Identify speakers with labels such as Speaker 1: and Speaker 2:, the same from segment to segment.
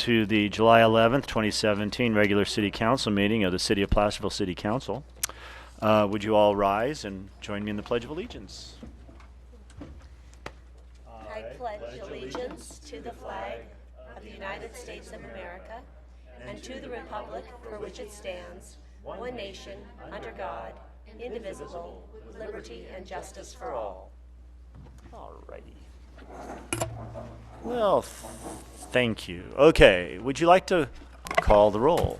Speaker 1: to the July 11th, 2017 regular City Council meeting of the City of Placerville City Council. Would you all rise and join me in the Pledge of Allegiance?
Speaker 2: I pledge allegiance to the flag of the United States of America and to the republic for which it stands, one nation, under God, indivisible, with liberty and justice for all.
Speaker 1: All righty. Well, thank you. Okay, would you like to call the roll?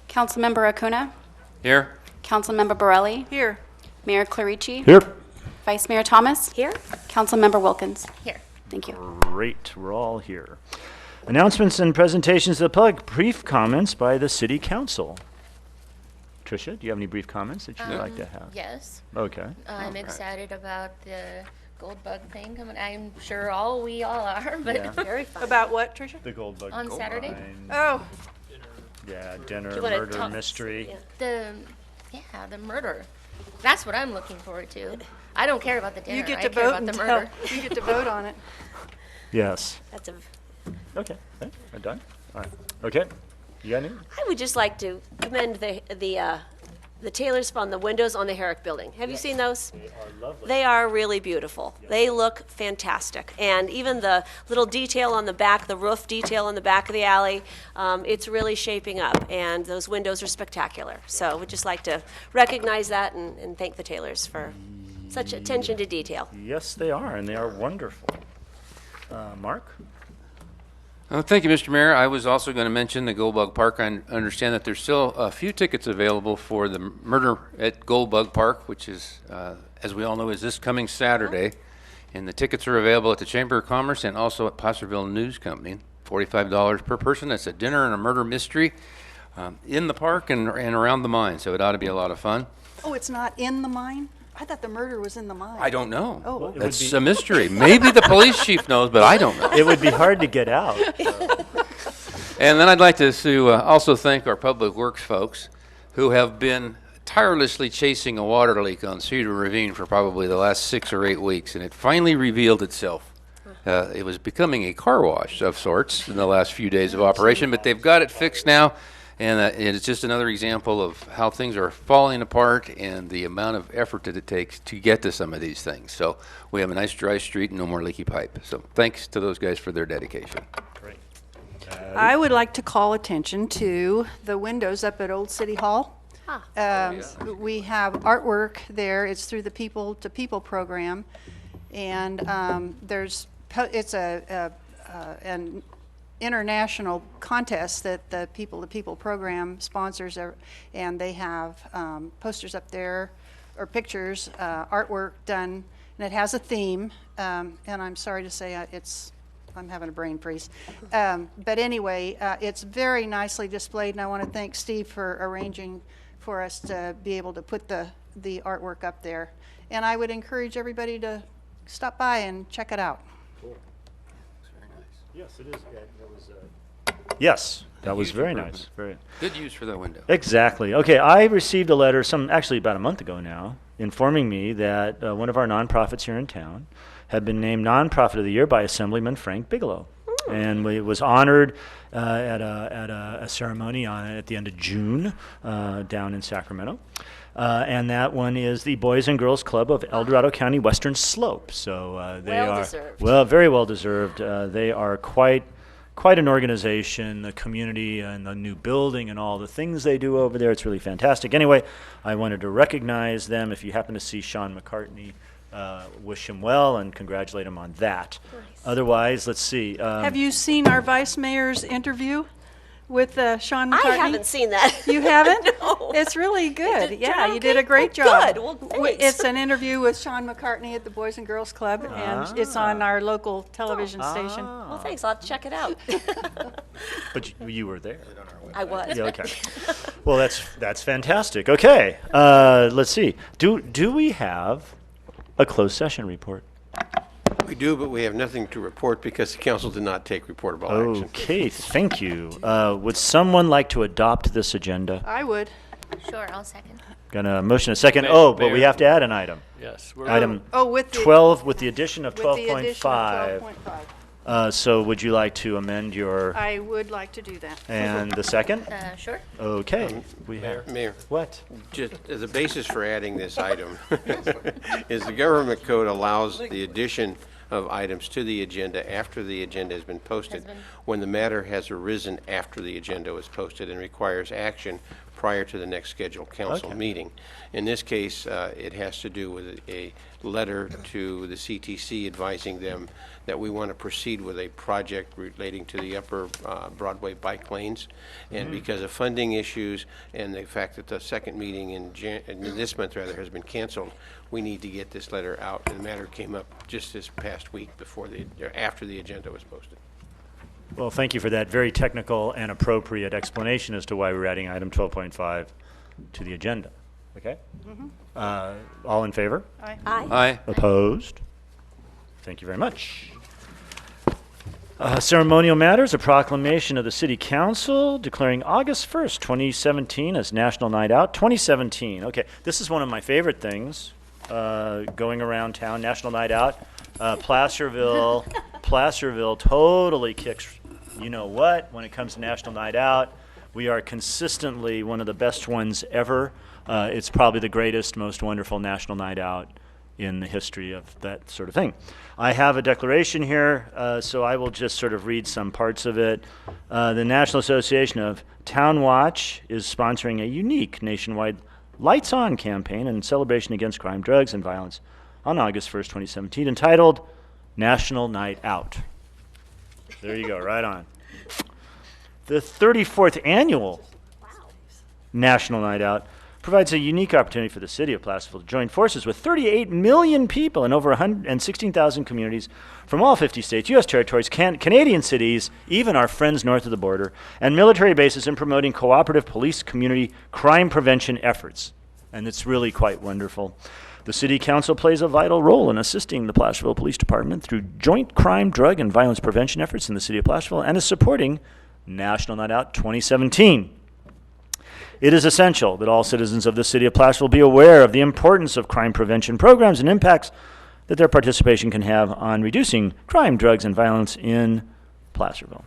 Speaker 3: Councilmember Acuna?
Speaker 4: Here.
Speaker 3: Councilmember Borelli?
Speaker 2: Here.
Speaker 3: Mayor Clarici?
Speaker 1: Here.
Speaker 3: Vice Mayor Thomas?
Speaker 2: Here.
Speaker 3: Councilmember Wilkins?
Speaker 2: Here.
Speaker 3: Thank you.
Speaker 1: Great, we're all here. Announcements and presentations to the public. Brief comments by the City Council. Tricia, do you have any brief comments that you'd like to have?
Speaker 5: Yes,
Speaker 1: Okay.
Speaker 5: I'm excited about the gold bug thing coming. I'm sure we all are, but
Speaker 1: Yeah.
Speaker 2: Very fun.
Speaker 6: About what, Tricia?
Speaker 1: The Gold Bug.
Speaker 5: On Saturday?
Speaker 6: Oh,
Speaker 1: Yeah, dinner,
Speaker 2: you wanna
Speaker 1: murder,
Speaker 2: talk-
Speaker 1: mystery.
Speaker 2: Yeah.
Speaker 5: the murder. That's what I'm looking forward to. I don't care about the dinner.
Speaker 6: you get
Speaker 5: I
Speaker 6: to
Speaker 5: care
Speaker 6: vote
Speaker 5: about
Speaker 6: and
Speaker 5: the
Speaker 6: tell,
Speaker 5: murder.
Speaker 6: you get to vote on it.
Speaker 1: Yes.
Speaker 2: That's a.
Speaker 1: Okay, I'm done. All right. Okay, you got any?
Speaker 2: I would just like to commend the tailors on the windows on the Herrick building. Have you seen those?
Speaker 1: They are lovely.
Speaker 2: They are really beautiful. They look fantastic. And even the little detail on the back, the roof detail on the back of the alley, it's really shaping up. And those windows are spectacular. So we'd just like to recognize that and thank the tailors for such attention to detail.
Speaker 1: Yes, they are, and they are wonderful. Mark?
Speaker 4: Thank you, Mr. Mayor. I was also going to mention the Goldbug Park. I understand that there's still a few tickets available for the murder at Goldbug Park, which is, as we all know, is this coming Saturday. And the tickets are available at the Chamber of Commerce and also at Placerville News Company. $45 per person. That's a dinner and a murder mystery in the park and around the mine, so it ought to be a lot of fun.
Speaker 6: Oh, it's not in the mine? I thought the murder was in the mine.
Speaker 4: I don't know.
Speaker 6: Oh.
Speaker 1: Well, it would
Speaker 4: That's
Speaker 1: be-
Speaker 4: a mystery. Maybe the police chief knows, but I don't know.
Speaker 1: It would be hard to get out.
Speaker 4: And then I'd like to also thank our public works folks who have been tirelessly chasing a water leak on Cedar Ravine for probably the last 6 or 8 weeks, and it finally revealed itself. It was becoming a car wash of sorts in the last few days of operation, but they've got it fixed now, and it's just another example of how things are falling apart and the amount of effort that it takes to get to some of these things. So we have a nice dry street and no more leaky pipe. So thanks to those guys for their dedication.
Speaker 1: Great.
Speaker 6: I would like to call attention to the windows up at Old City Hall. We have artwork there. It's through the People to People program. And it's an international contest that the People to People program sponsors, and they have posters up there, or pictures, artwork done, and it has a theme, and I'm sorry to say I'm having a brain freeze. But anyway, it's very nicely displayed, and I want to thank Steve for arranging for us to be able to put the artwork up there. And I would encourage everybody to stop by and check it out.
Speaker 1: Yes, it is. Yes, that was
Speaker 4: Huge
Speaker 1: very
Speaker 4: improvement.
Speaker 1: nice. Very.
Speaker 4: Good use for that window.
Speaker 1: Exactly. Okay, I received a letter actually about a month ago now, informing me that one of our nonprofits here in town had been named Nonprofit of the Year by Assemblyman Frank Bigelow. And it was honored at a ceremony at the end of June down in Sacramento. And that one is the Boys and Girls Club of El Dorado County Western Slope. So they
Speaker 2: Well
Speaker 1: are
Speaker 2: deserved.
Speaker 1: very well deserved. They are quite an organization, the community and the new building and all the things they do over there. It's really fantastic. Anyway, I wanted to recognize them. If you happen to see Sean McCartney, wish him well and congratulate him on that.
Speaker 2: Nice.
Speaker 1: Otherwise, let's see.
Speaker 6: Have you seen our Vice Mayor's interview with Sean McCartney?
Speaker 2: I haven't seen that.
Speaker 6: You haven't?
Speaker 2: No.
Speaker 6: It's really good.
Speaker 2: Did it
Speaker 6: Yeah,
Speaker 2: turn
Speaker 6: you
Speaker 2: out
Speaker 6: did a
Speaker 2: okay?
Speaker 6: great
Speaker 2: Oh,
Speaker 6: job.
Speaker 2: good. Well,
Speaker 6: W-
Speaker 2: thanks.
Speaker 6: It's an interview with Sean McCartney at the Boys and Girls Club, and it's on our local television station.
Speaker 2: Well, thanks. I'll have to check it out.
Speaker 1: But you were there.
Speaker 2: I was.
Speaker 1: Yeah, okay. Well, that's fantastic. Okay, let's see. Do we have a closed session report?
Speaker 7: We do, but we have nothing to report because the council did not take reportable action.
Speaker 1: Okay, thank you. Would someone like to adopt this agenda?
Speaker 6: I would.
Speaker 5: Sure, I'll second.
Speaker 1: Got a motion, a second. Oh, but we
Speaker 8: Mayor.
Speaker 1: have to add an item.
Speaker 8: Yes.
Speaker 1: Item
Speaker 6: with the
Speaker 1: 12 with the addition of
Speaker 6: with the addition of
Speaker 1: 12.5.
Speaker 6: 12.5.
Speaker 1: So would you like to amend your,
Speaker 6: I would like to do that.
Speaker 1: and the second?
Speaker 5: Sure.
Speaker 1: Okay. We have,
Speaker 7: Mayor,
Speaker 1: what?
Speaker 7: just as a basis for adding this item, is the government code allows the addition of items to the agenda after the agenda has been posted, when the matter has arisen after the agenda was posted and requires action prior to the next scheduled council meeting. In this case, it has to do with a letter to the CTC advising them that we want to proceed with a project relating to the upper Broadway bike lanes. And because of funding issues and the fact that the second meeting in this month rather has been canceled, we need to get this letter out. And the matter came up just this past week after the agenda was posted.
Speaker 1: Well, thank you for that very technical and appropriate explanation as to why we're adding item 12.5 to the agenda. Okay? All in favor?
Speaker 2: Aye.
Speaker 4: Aye.
Speaker 1: Opposed? Thank you very much. Ceremonial matters, a proclamation of the City Council declaring August 1st, 2017 as National Night Out 2017. Okay, this is one of my favorite things, going around town, National Night Out. Placerville totally kicks you know what when it comes to National Night Out. We are consistently one of the best ones ever. It's probably the greatest, most wonderful National Night Out in the history of that sort of thing. I have a declaration here, so I will just sort of read some parts of it. The National Association of Town Watch is sponsoring a unique nationwide Lights On campaign in celebration against crime, drugs, and violence on August 1st, 2017, entitled National Night Out. There you go, right on. The 34th annual National Night Out provides a unique opportunity for the city of Placerville to join forces with 38 million people in over 116,000 communities from all 50 states, U.S. territories, Canadian cities, even our friends north of the border, and military bases in promoting cooperative police community crime prevention efforts. And it's really quite wonderful. The City Council plays a vital role in assisting the Placerville Police Department through joint crime, drug, and violence prevention efforts in the city of Placerville and is supporting National Night Out 2017. It is essential that all citizens of the city of Placerville be aware of the importance of crime prevention programs and impacts that their participation can have on reducing crime, drugs, and violence in Placerville.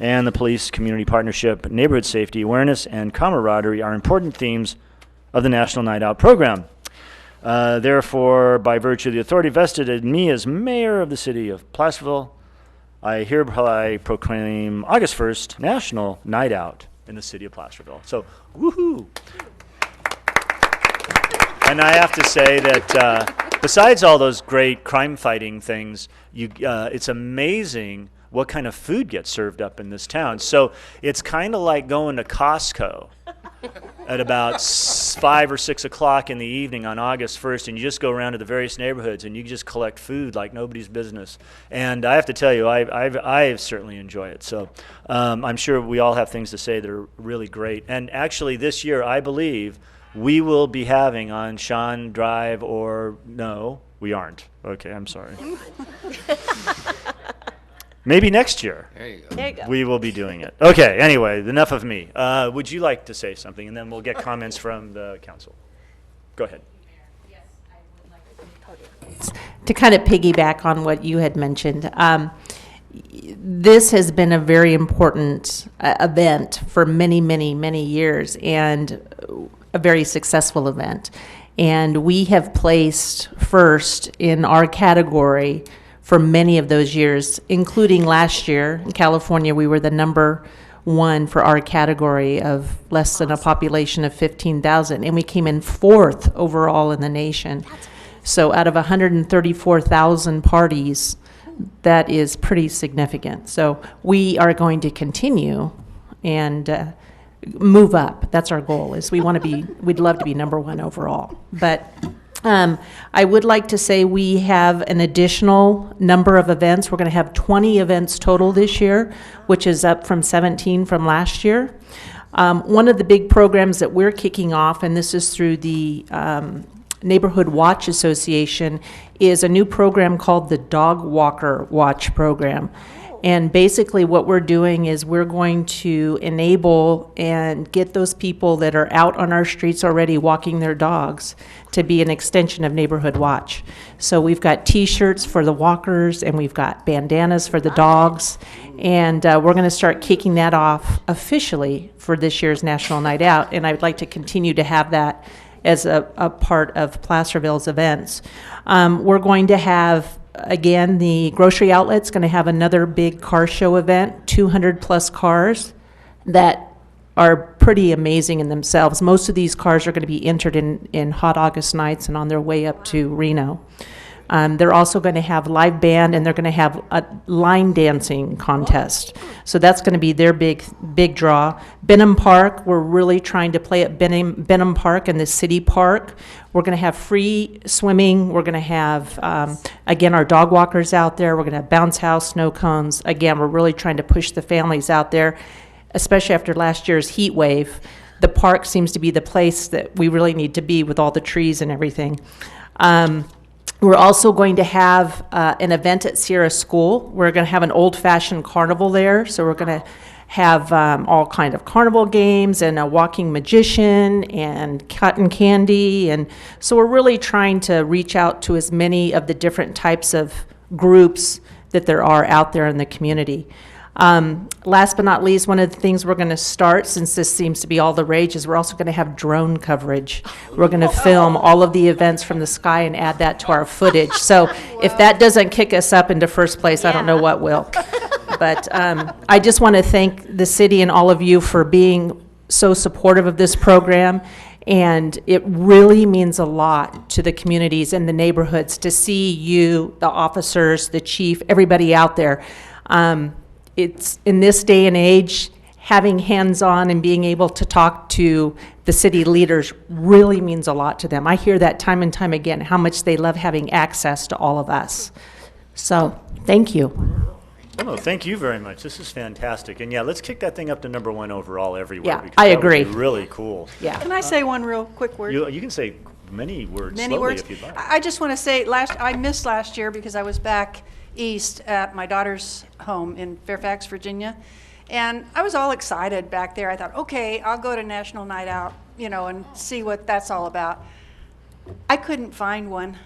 Speaker 1: And the police, community partnership, neighborhood safety, awareness, and camaraderie are important themes of the National Night Out program. Therefore, by virtue of the authority vested in me as mayor of the city of Placerville, I hereby proclaim August 1st National Night Out in the city of Placerville. So, woohoo! And I have to say that besides all those great crime-fighting things, it's amazing what kind of food gets served up in this town. So it's kind of like going to Costco at about 5 or 6 o'clock in the evening on August 1st, and you just go around to the various neighborhoods and you just collect food like nobody's business. And I have to tell you, I certainly enjoy it. So I'm sure we all have things to say that are really great. And actually this year, I believe, we will be having on Sean Drive, or no, we aren't. Okay, I'm sorry. Maybe next year.
Speaker 4: There you go.
Speaker 2: There you go.
Speaker 1: We will be doing it. Okay, anyway, enough of me. Would you like to say something, and then we'll get comments from the council? Go ahead.
Speaker 9: To kind of piggyback on what you had mentioned, this has been a very important event for many, many, many years, and a very successful event. And we have placed first in our category for many of those years, including last year. In California, we were the #1 for our category of less than a population of 15,000, and we came in 4th overall in the nation. So out of 134,000 parties, that is pretty significant. So we are going to continue and move up. That's our goal, is we want to be, we'd love to be #1 overall. But I would like to say we have an additional number of events. We're going to have 20 events total this year, which is up from 17 from last year. One of the big programs that we're kicking off, and this is through the Neighborhood Watch Association, is a new program called the Dog Walker Watch Program. And basically what we're doing is we're going to enable and get those people that are out on our streets already walking their dogs to be an extension of Neighborhood Watch. So we've got T-shirts for the walkers, and we've got bandanas for the dogs. And we're going to start kicking that off officially for this year's National Night Out. And I'd like to continue to have that as a part of Placerville's events. We're going to have, again, the grocery outlet's going to have another big car show event, 200 plus cars that are pretty amazing in themselves. Most of these cars are going to be entered in hot August nights and on their way up to Reno. They're also going to have live band, and they're going to have a line dancing contest. So that's going to be their big draw. Benham Park, we're really trying to play at Benham Park and the city park. We're going to have free swimming. We're going to have, again, our dog walkers out there. We're going to have bounce house, snow cones. Again, we're really trying to push the families out there, especially after last year's heat wave. The park seems to be the place that we really need to be with all the trees and everything. We're also going to have an event at Sierra School. We're going to have an old-fashioned carnival there. So we're going to have all kind of carnival games and a walking magician and cotton candy. And so we're really trying to reach out to as many of the different types of groups that there are out there in the community. Last but not least, one of the things we're going to start, since this seems to be all the rage, is we're also going to have drone coverage. We're going to film all of the events from the sky and add that to our footage. So if that doesn't kick us up into first place, I don't know what will. But I just want to thank the city and all of you for being so supportive of this program. And it really means a lot to the communities and the neighborhoods to see you, the officers, the chief, everybody out there. It's in this day and age, having hands-on and being able to talk to the city leaders really means a lot to them. I hear that time and time again, how much they love having access to all of us. So, thank you.
Speaker 1: Well, no, thank you very much. This is fantastic. And yeah, let's kick that thing up to #1 overall everywhere.
Speaker 9: Yeah,
Speaker 1: because
Speaker 9: I
Speaker 1: that would
Speaker 9: agree.
Speaker 1: be really cool.
Speaker 9: Yeah.
Speaker 6: Can I say one real quick word?
Speaker 1: You can say many words
Speaker 6: Many
Speaker 1: slowly
Speaker 6: words.
Speaker 1: if you'd like.
Speaker 6: I just want to say, I missed last year because I was back east at my daughter's home in Fairfax, Virginia. And I was all excited back there. I thought, okay, I'll go to National Night Out, and see what that's all about. I couldn't find one.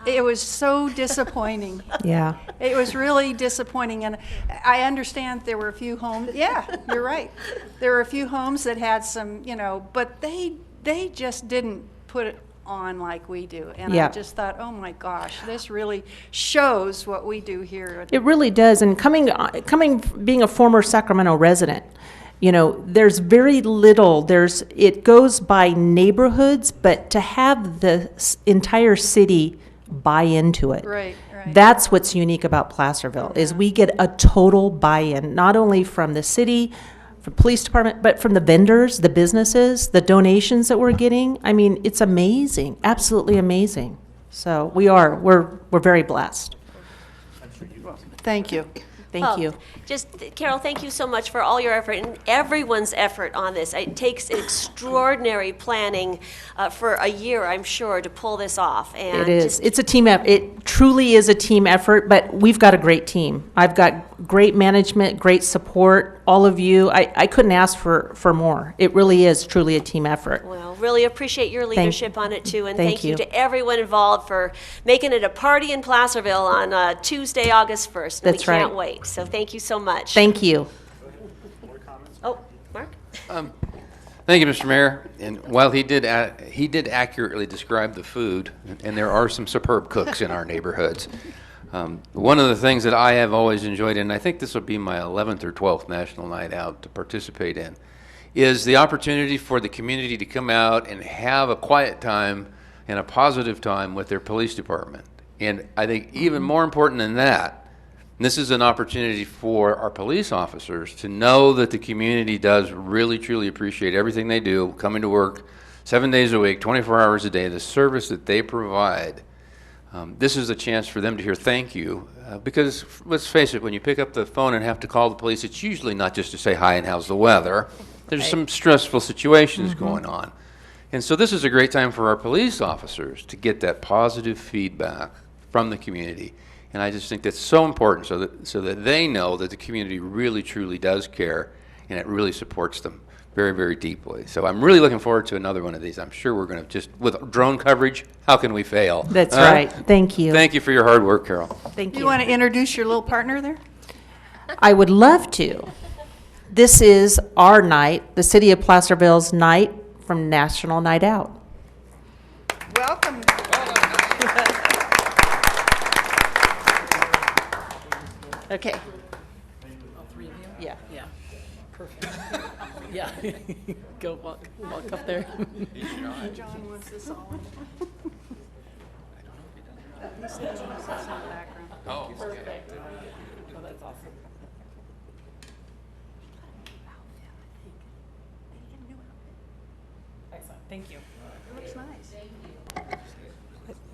Speaker 6: It was so disappointing.
Speaker 9: Yeah.
Speaker 6: It was really disappointing. And I understand there were a few homes. Yeah, you're right. There were a few homes that had some, but they just didn't put it on like we do. And
Speaker 9: Yeah.
Speaker 6: I just thought, oh my gosh, this really shows what we do here.
Speaker 9: It really does. And being a former Sacramento resident, there's very little, it goes by neighborhoods, but to have the entire city buy into it.
Speaker 6: Right.
Speaker 9: That's what's unique about Placerville, is we get a total buy-in, not only from the city, from police department, but from the vendors, the businesses, the donations that we're getting. I mean, it's amazing, absolutely amazing. So we're very blessed.
Speaker 6: Thank you.
Speaker 9: Thank you.
Speaker 2: Carol, thank you so much for all your effort and everyone's effort on this. It takes extraordinary planning for a year, I'm sure, to pull this off. And
Speaker 9: It is. It's a team effort. It truly is a team effort, but we've got a great team. I've got great management, great support, all of you. I couldn't ask for more. It really is truly a team effort.
Speaker 2: Well, really appreciate your leadership on it too, and
Speaker 9: thank
Speaker 2: thank you
Speaker 9: you.
Speaker 2: to everyone involved for making it a party in Placerville on Tuesday, August 1st. And
Speaker 9: That's
Speaker 2: we can't
Speaker 9: right.
Speaker 2: wait. So thank you so much.
Speaker 9: Thank you.
Speaker 2: Oh, Mark?
Speaker 4: Thank you, Mr. Mayor. And while he did accurately describe the food, and there are some superb cooks in our neighborhoods, one of the things that I have always enjoyed, and I think this will be my 11th or 12th National Night Out to participate in, is the opportunity for the community to come out and have a quiet time and a positive time with their police department. And I think even more important than that, this is an opportunity for our police officers to know that the community does really, truly appreciate everything they do, coming to work 7 days a week, 24 hours a day, the service that they provide. This is a chance for them to hear thank you, because let's face it, when you pick up the phone and have to call the police, it's usually not just to say hi and how's the weather. There's some stressful situations going on. And so this is a great time for our police officers to get that positive feedback from the community And I just think that's so important so that they know that the community really, truly does care, and it really supports them very, very deeply. So I'm really looking forward to another one of these. I'm sure we're going to just, with drone coverage, how can we fail?
Speaker 9: That's right. Thank you.
Speaker 4: Thank you for your hard work, Carol.
Speaker 9: Thank
Speaker 6: You want to introduce your little partner there?
Speaker 9: I would love to. This is our night, the City of Placerville's night from National Night Out.
Speaker 6: Welcome.
Speaker 9: Okay.
Speaker 8: Yeah, perfect. Yeah, go walk up there.
Speaker 6: John wants this all.
Speaker 4: Oh,
Speaker 8: Perfect. Oh, that's awesome. Excellent, thank you.
Speaker 6: Looks nice.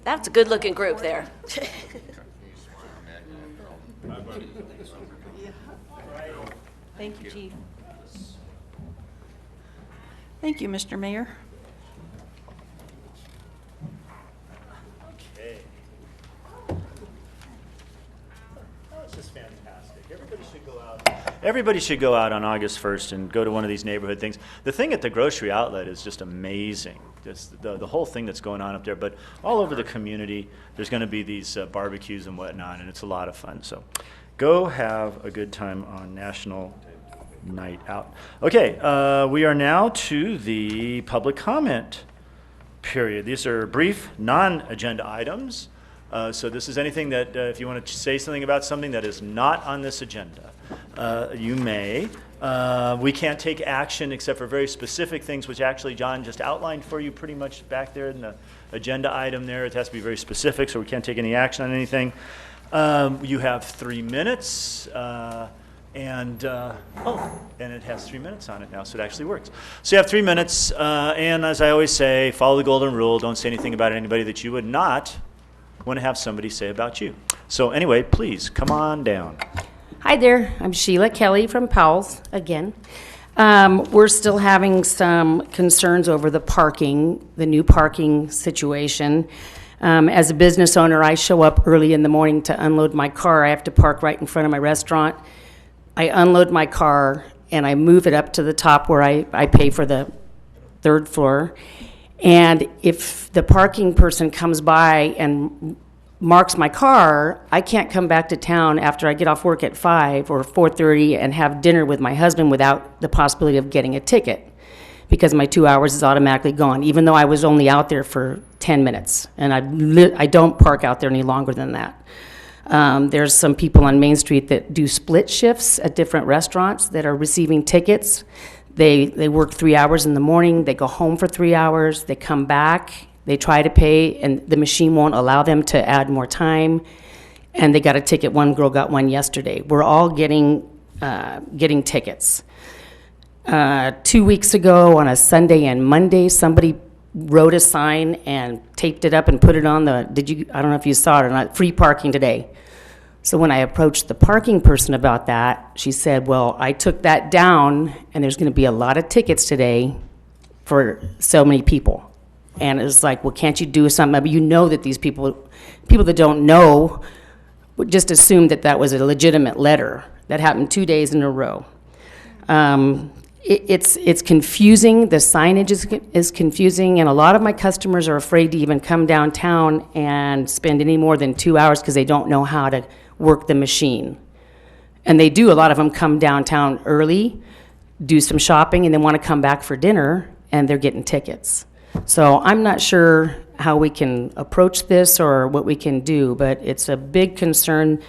Speaker 2: That's a good-looking group there.
Speaker 9: Thank you, Chief.
Speaker 6: Thank you, Mr. Mayor.
Speaker 1: Okay. That's just fantastic. Everybody should go out on August 1st and go to one of these neighborhood things. The thing at the grocery outlet is just amazing. Just the whole thing that's going on up there. But all over the community, there's going to be these barbecues and whatnot, and it's a lot of fun. So go have a good time on National Night Out. Okay, we are now to the public comment period. These are brief, non-agenda items. So this is anything that, if you want to say something about something that is not on this agenda, you may. We can't take action except for very specific things, which actually John just outlined for you pretty much back there in the agenda item there. It has to be very specific, so we can't take any action on anything. You have 3 minutes. And it has 3 minutes on it now, so it actually works. So you have 3 minutes, and as I always say, follow the golden rule. Don't say anything about anybody that you would not want to have somebody say about you. So anyway, please, come on down.
Speaker 10: Hi there, I'm Sheila Kelly from Powell's again. We're still having some concerns over the parking, the new parking situation. As a business owner, I show up early in the morning to unload my car. I have to park right in front of my restaurant. I unload my car and I move it up to the top where I pay for the 3rd floor. And if the parking person comes by and marks my car, I can't come back to town after I get off work at 5 or 4:30 and have dinner with my husband without the possibility of getting a ticket, because my 2 hours is automatically gone, even though I was only out there for 10 minutes. And I don't park out there any longer than that. There's some people on Main Street that do split shifts at different restaurants that are receiving tickets. They work 3 hours in the morning, they go home for 3 hours, they come back, they try to pay, and the machine won't allow them to add more time, and they got a ticket. One girl got one yesterday. We're all getting tickets. 2 weeks ago on a Sunday and Monday, somebody wrote a sign and taped it up and put it on I don't know if you saw it or not, free parking today. So when I approached the parking person about that, she said, well, I took that down and there's gonna be a lot of tickets today for so many people. And it was like, well, can't you do something? I mean, you know that these people that don't know would just assume that that was a legitimate letter. That happened 2 days in a row. It's confusing. The signage is confusing, and a lot of my customers are afraid to even come downtown and spend any more than 2 hours because they don't know how to work the machine. And they do. A lot of them come downtown early, do some shopping, and then want to come back for dinner, and they're getting tickets. So I'm not sure how we can approach this or what we can do, but it's a big concern.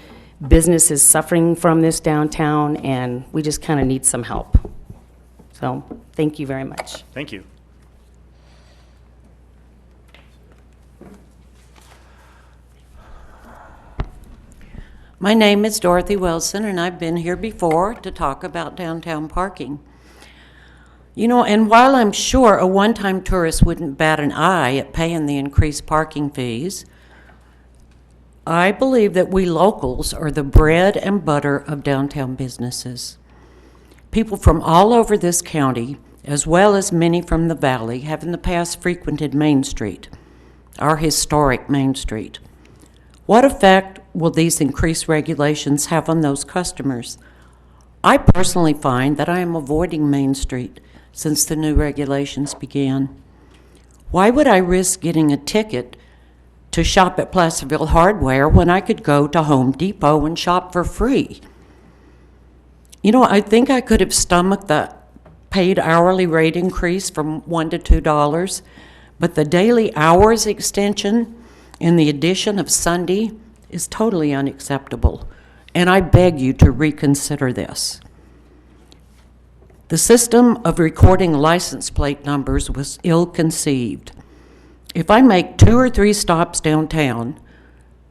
Speaker 10: Business is suffering from this downtown, and we just kind of need some help. So, thank you very much.
Speaker 1: Thank you.
Speaker 11: My name is Dorothy Wilson, and I've been here before to talk about downtown parking. You know, and while I'm sure a one-time tourist wouldn't bat an eye at paying the increased parking fees, I believe that we locals are the bread and butter of downtown businesses. People from all over this county, as well as many from the valley, have in the past frequented Main Street, our historic Main Street. What effect will these increased regulations have on those customers? I personally find that I am avoiding Main Street since the new regulations began. Why would I risk getting a ticket to shop at Placerville Hardware when I could go to Home Depot and shop for free? You know, I think I could have stomached the paid hourly rate increase from $1 to $2, but the daily hours extension and the addition of Sunday is totally unacceptable, and I beg you to reconsider this. The system of recording license plate numbers was ill-conceived. If I make 2 or 3 stops downtown,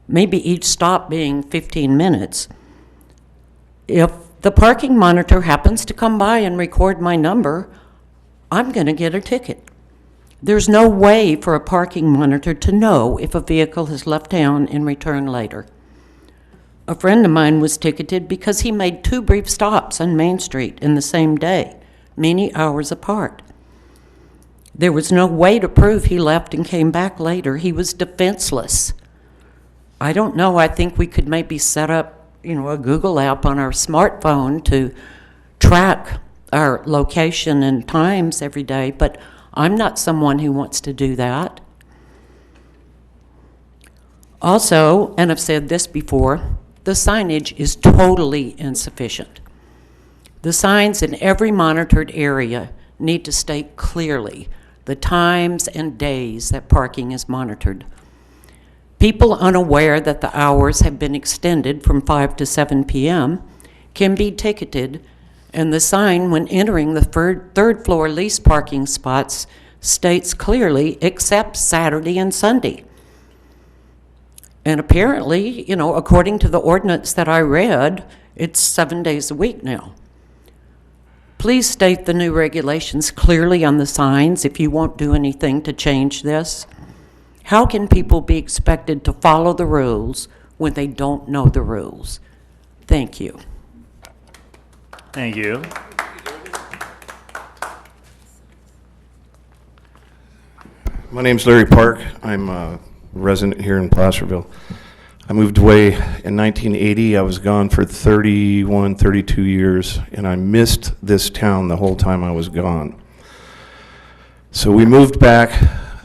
Speaker 11: maybe each stop being 15 minutes, if the parking monitor happens to come by and record my number, I'm going to get a ticket. There's no way for a parking monitor to know if a vehicle has left town and returned later. A friend of mine was ticketed because he made 2 brief stops on Main Street in the same day, many hours apart. There was no way to prove he left and came back later. He was defenseless. I don't know, I think we could maybe set up, a Google app on our smartphone to track our location and times every day, but I'm not someone who wants to do that. Also, and I've said this before, the signage is totally insufficient. The signs in every monitored area need to state clearly the times and days that parking is monitored. People unaware that the hours have been extended from 5 to 7 p.m. can be ticketed, and the sign when entering the third floor lease parking spots states clearly, except Saturday and Sunday. And apparently, according to the ordinance that I read, it's 7 days a week now. Please state the new regulations clearly on the signs if you won't do anything to change this. How can people be expected to follow the rules when they don't know the rules? Thank you.
Speaker 1: Thank you.
Speaker 12: My name's Larry Park. I'm a resident here in Placerville. I moved away in 1980. I was gone for 31, 32 years, and I missed this town the whole time I was gone. So we moved back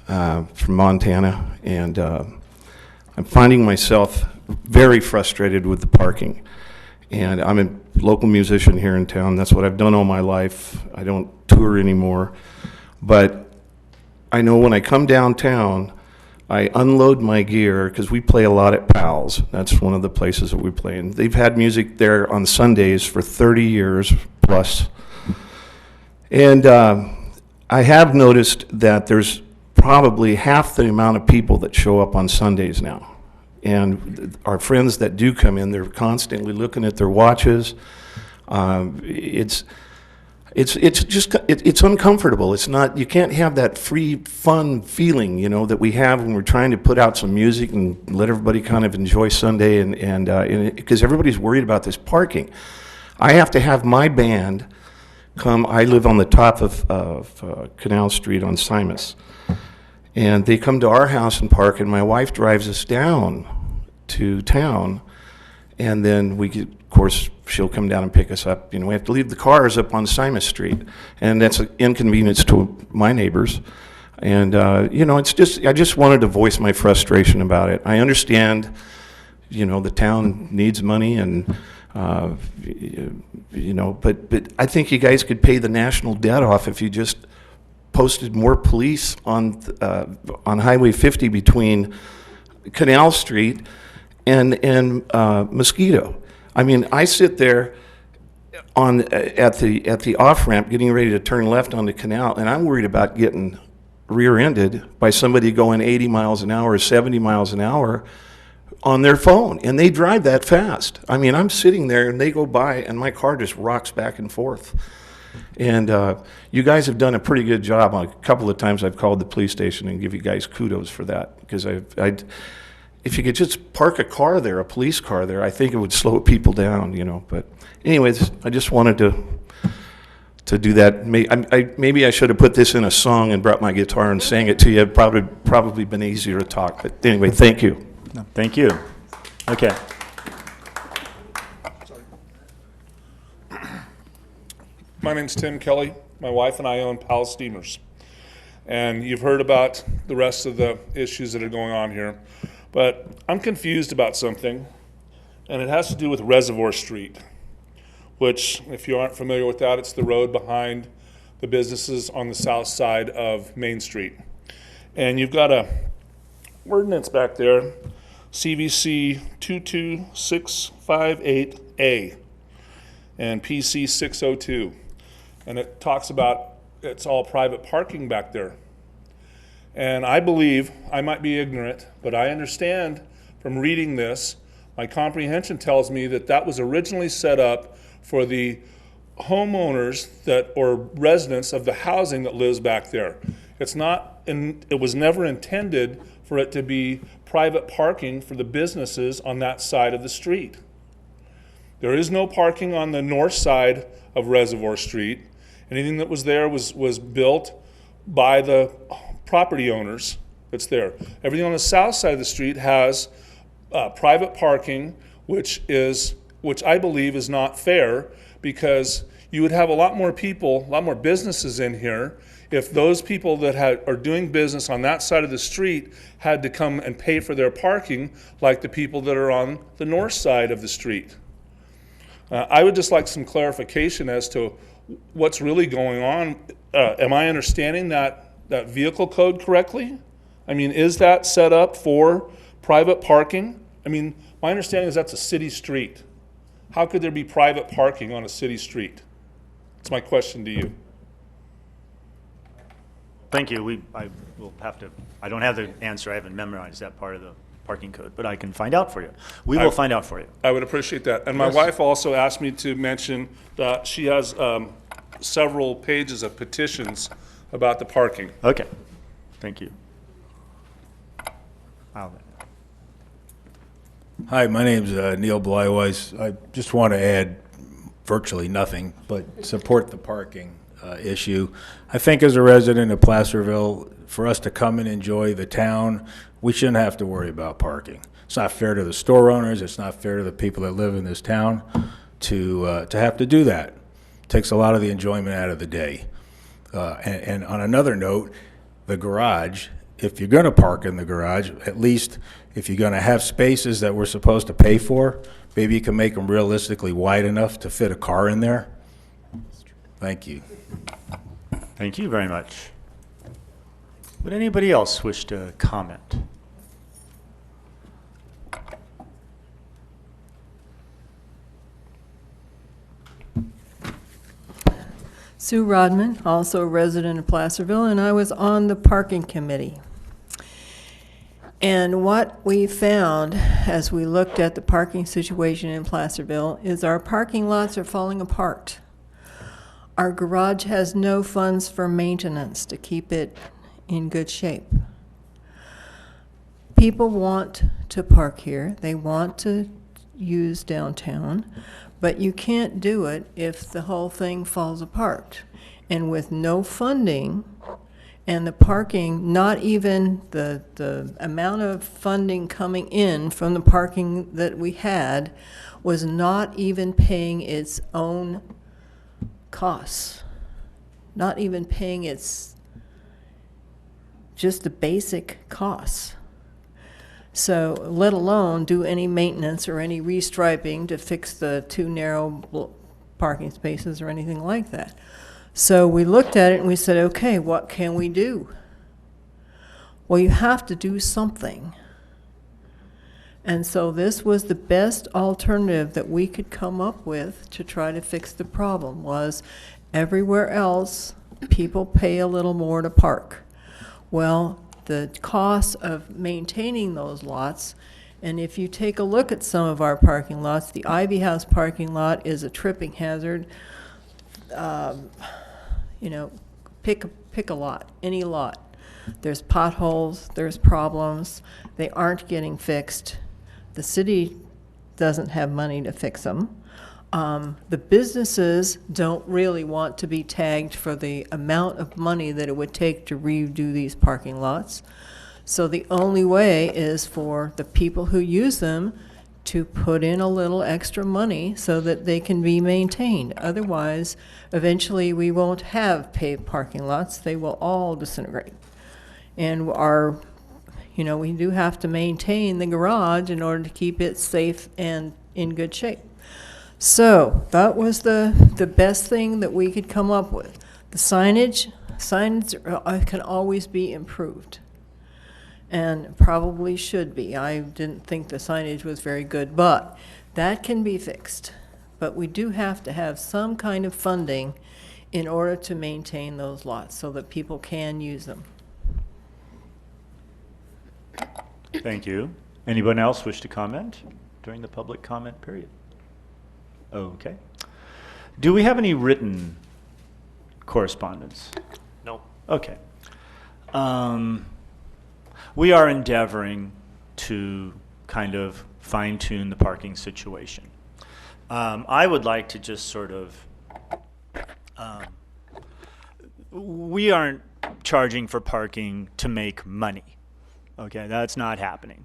Speaker 12: from Montana, and I'm finding myself very frustrated with the parking. And I'm a local musician here in town. That's what I've done all my life. I don't tour anymore. But I know when I come downtown, I unload my gear, because we play a lot at Pals. That's one of the places that we play. And they've had music there on Sundays for 30 years plus. And I have noticed that there's probably half the amount of people that show up on Sundays now. And our friends that do come in, they're constantly looking at their watches. It's uncomfortable. It's not, you can't have that free, fun feeling, that we have when we're trying to put out some music and let everybody kind of enjoy Sunday, and because everybody's worried about this parking. I have to have my band come. I live on the top of Canal Street on Simus, and they come to our house and park, and my wife drives us down to town, and then of course, she'll come down and pick us up. We have to leave the cars up on Simus Street, and that's an inconvenience to my neighbors. And, it's just, I just wanted to voice my frustration about it. I understand, the town needs money, and, but I think you guys could pay the national debt off if you just posted more police on Highway 50 between Canal Street and Mosquito. I mean, I sit there at the off-ramp getting ready to turn left on the canal, and I'm worried about getting rear-ended by somebody going 80 miles an hour or 70 miles an hour on their phone, and they drive that fast. I mean, I'm sitting there, and they go by, and my car just rocks back and forth. And you guys have done a pretty good job. A couple of times I've called the police station and give you guys kudos for that, because if you could just park a car there, a police car there, I think it would slow people down, But anyways, I just wanted to do that. Maybe I should have put this in a song and brought my guitar and sang it to you. It'd probably been easier to talk. But anyway, thank you.
Speaker 1: Thank you. Okay.
Speaker 13: My name's Tim Kelly. My wife and I own Powell Steamers. And you've heard about the rest of the issues that are going on here. But I'm confused about something, and it has to do with Reservoir Street, which, if you aren't familiar with that, it's the road behind the businesses on the south side of Main Street. And you've got a ordinance back there, CVC 22658A and PC 602. And it talks about it's all private parking back there. And I believe, I might be ignorant, but I understand from reading this, my comprehension tells me that that was originally set up for the homeowners that, or residents of the housing that lives back there. It's not, it was never intended for it to be private parking for the businesses on that side of the street. There is no parking on the north side of Reservoir Street. Anything that was there was built by the property owners that's there. Everything on the south side of the street has private parking, which I believe is not fair, because you would have a lot more people, a lot more businesses in here if those people that are doing business on that side of the street had to come and pay for their parking like the people that are on the north side of the street. I would just like some clarification as to what's really going on. Am I understanding that vehicle code correctly? I mean, is that set up for private parking? I mean, my understanding is that's a city street. How could there be private parking on a city street? That's my question to you.
Speaker 1: Thank you. I will have to, I don't have the answer. I haven't memorized that part of the parking code, but I can find out for you. We will find out for you.
Speaker 13: I would appreciate that. And my wife also asked me to mention that she has several pages of petitions about the parking.
Speaker 1: Okay. Thank you.
Speaker 14: Hi, my name's Neil Blyweiss. I just want to add virtually nothing, but support the parking issue. I think as a resident of Placerville, for us to come and enjoy the town, we shouldn't have to worry about parking. It's not fair to the store owners. It's not fair to the people that live in this town to have to do that. It takes a lot of the enjoyment out of the day. And on another note, the garage, if you're going to park in the garage, at least if you're going to have spaces that we're supposed to pay for, maybe you can make them realistically wide enough to fit a car in there. Thank you.
Speaker 1: Thank you very much. Would anybody else wish to comment?
Speaker 15: Sue Rodman, also a resident of Placerville, and I was on the parking committee. And what we found as we looked at the parking situation in Placerville is our parking lots are falling apart. Our garage has no funds for maintenance to keep it in good shape. People want to park here. They want to use downtown, but you can't do it if the whole thing falls apart. And with no funding and the parking, not even the amount of funding coming in from the parking that we had was not even paying its own costs, not even paying its just the basic costs. So let alone do any maintenance or any restriping to fix the too narrow parking spaces or anything like that. So we looked at it and we said, okay, what can we do? Well, you have to do something. And so this was the best alternative that we could come up with to try to fix the problem. Was everywhere else, people pay a little more to park. Well, the cost of maintaining those lots, and if you take a look at some of our parking lots, the Ivy House parking lot is a tripping hazard. You know, pick a lot, any lot. There's potholes, there's problems, they aren't getting fixed. The city doesn't have money to fix them. The businesses don't really want to be tagged for the amount of money that it would take to redo these parking lots. So the only way is for the people who use them to put in a little extra money so that they can be maintained. Otherwise, eventually we won't have paved parking lots. They will all disintegrate. And we do have to maintain the garage in order to keep it safe and in good shape. So that was the best thing that we could come up with. The signs can always be improved, and probably should be. I didn't think the signage was very good, but that can be fixed. But we do have to have some kind of funding in order to maintain those lots so that people can use them.
Speaker 1: Thank you. Anyone else wish to comment during the public comment period? Okay. Do we have any written correspondence?
Speaker 16: No.
Speaker 1: Okay. We are endeavoring to kind of fine-tune the parking situation. I would like to just sort of, we aren't charging for parking to make money. Okay, that's not happening.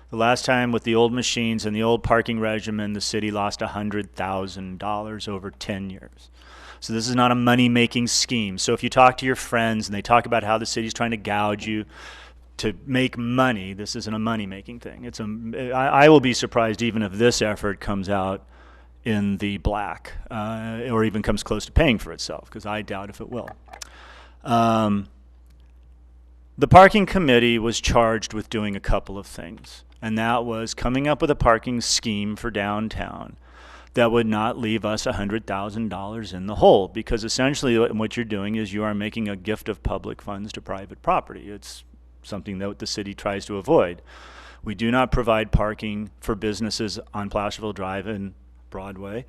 Speaker 1: The last time with the old machines and the old parking regimen, the city lost $100,000 over 10 years. So this is not a money-making scheme. So if you talk to your friends and they talk about how the city's trying to gouge you to make money, this isn't a money-making thing. I will be surprised even if this effort comes out in the black or even comes close to paying for itself, because I doubt if it will. The parking committee was charged with doing a couple of things, and that was coming up with a parking scheme for downtown that would not leave us $100,000 in the hole, because essentially what you're doing is you are making a gift of public funds to private property. It's something that the city tries to avoid. We do not provide parking for businesses on Placerville Drive and Broadway.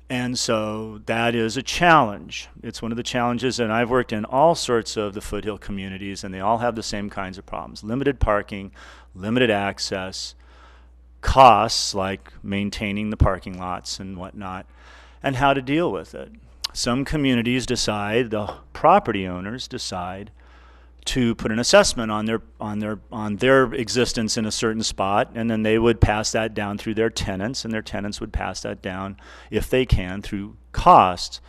Speaker 1: And so that is a challenge. It's one of the challenges, and I've worked in all sorts of the foothill communities, and they all have the same kinds of problems. Limited parking, limited access, costs like maintaining the parking lots and whatnot, and how to deal with it. Some communities decide, the property owners decide, to put an assessment on their existence in a certain spot, and then they would pass that down through their tenants, and their tenants would pass that down, if they can, through costs.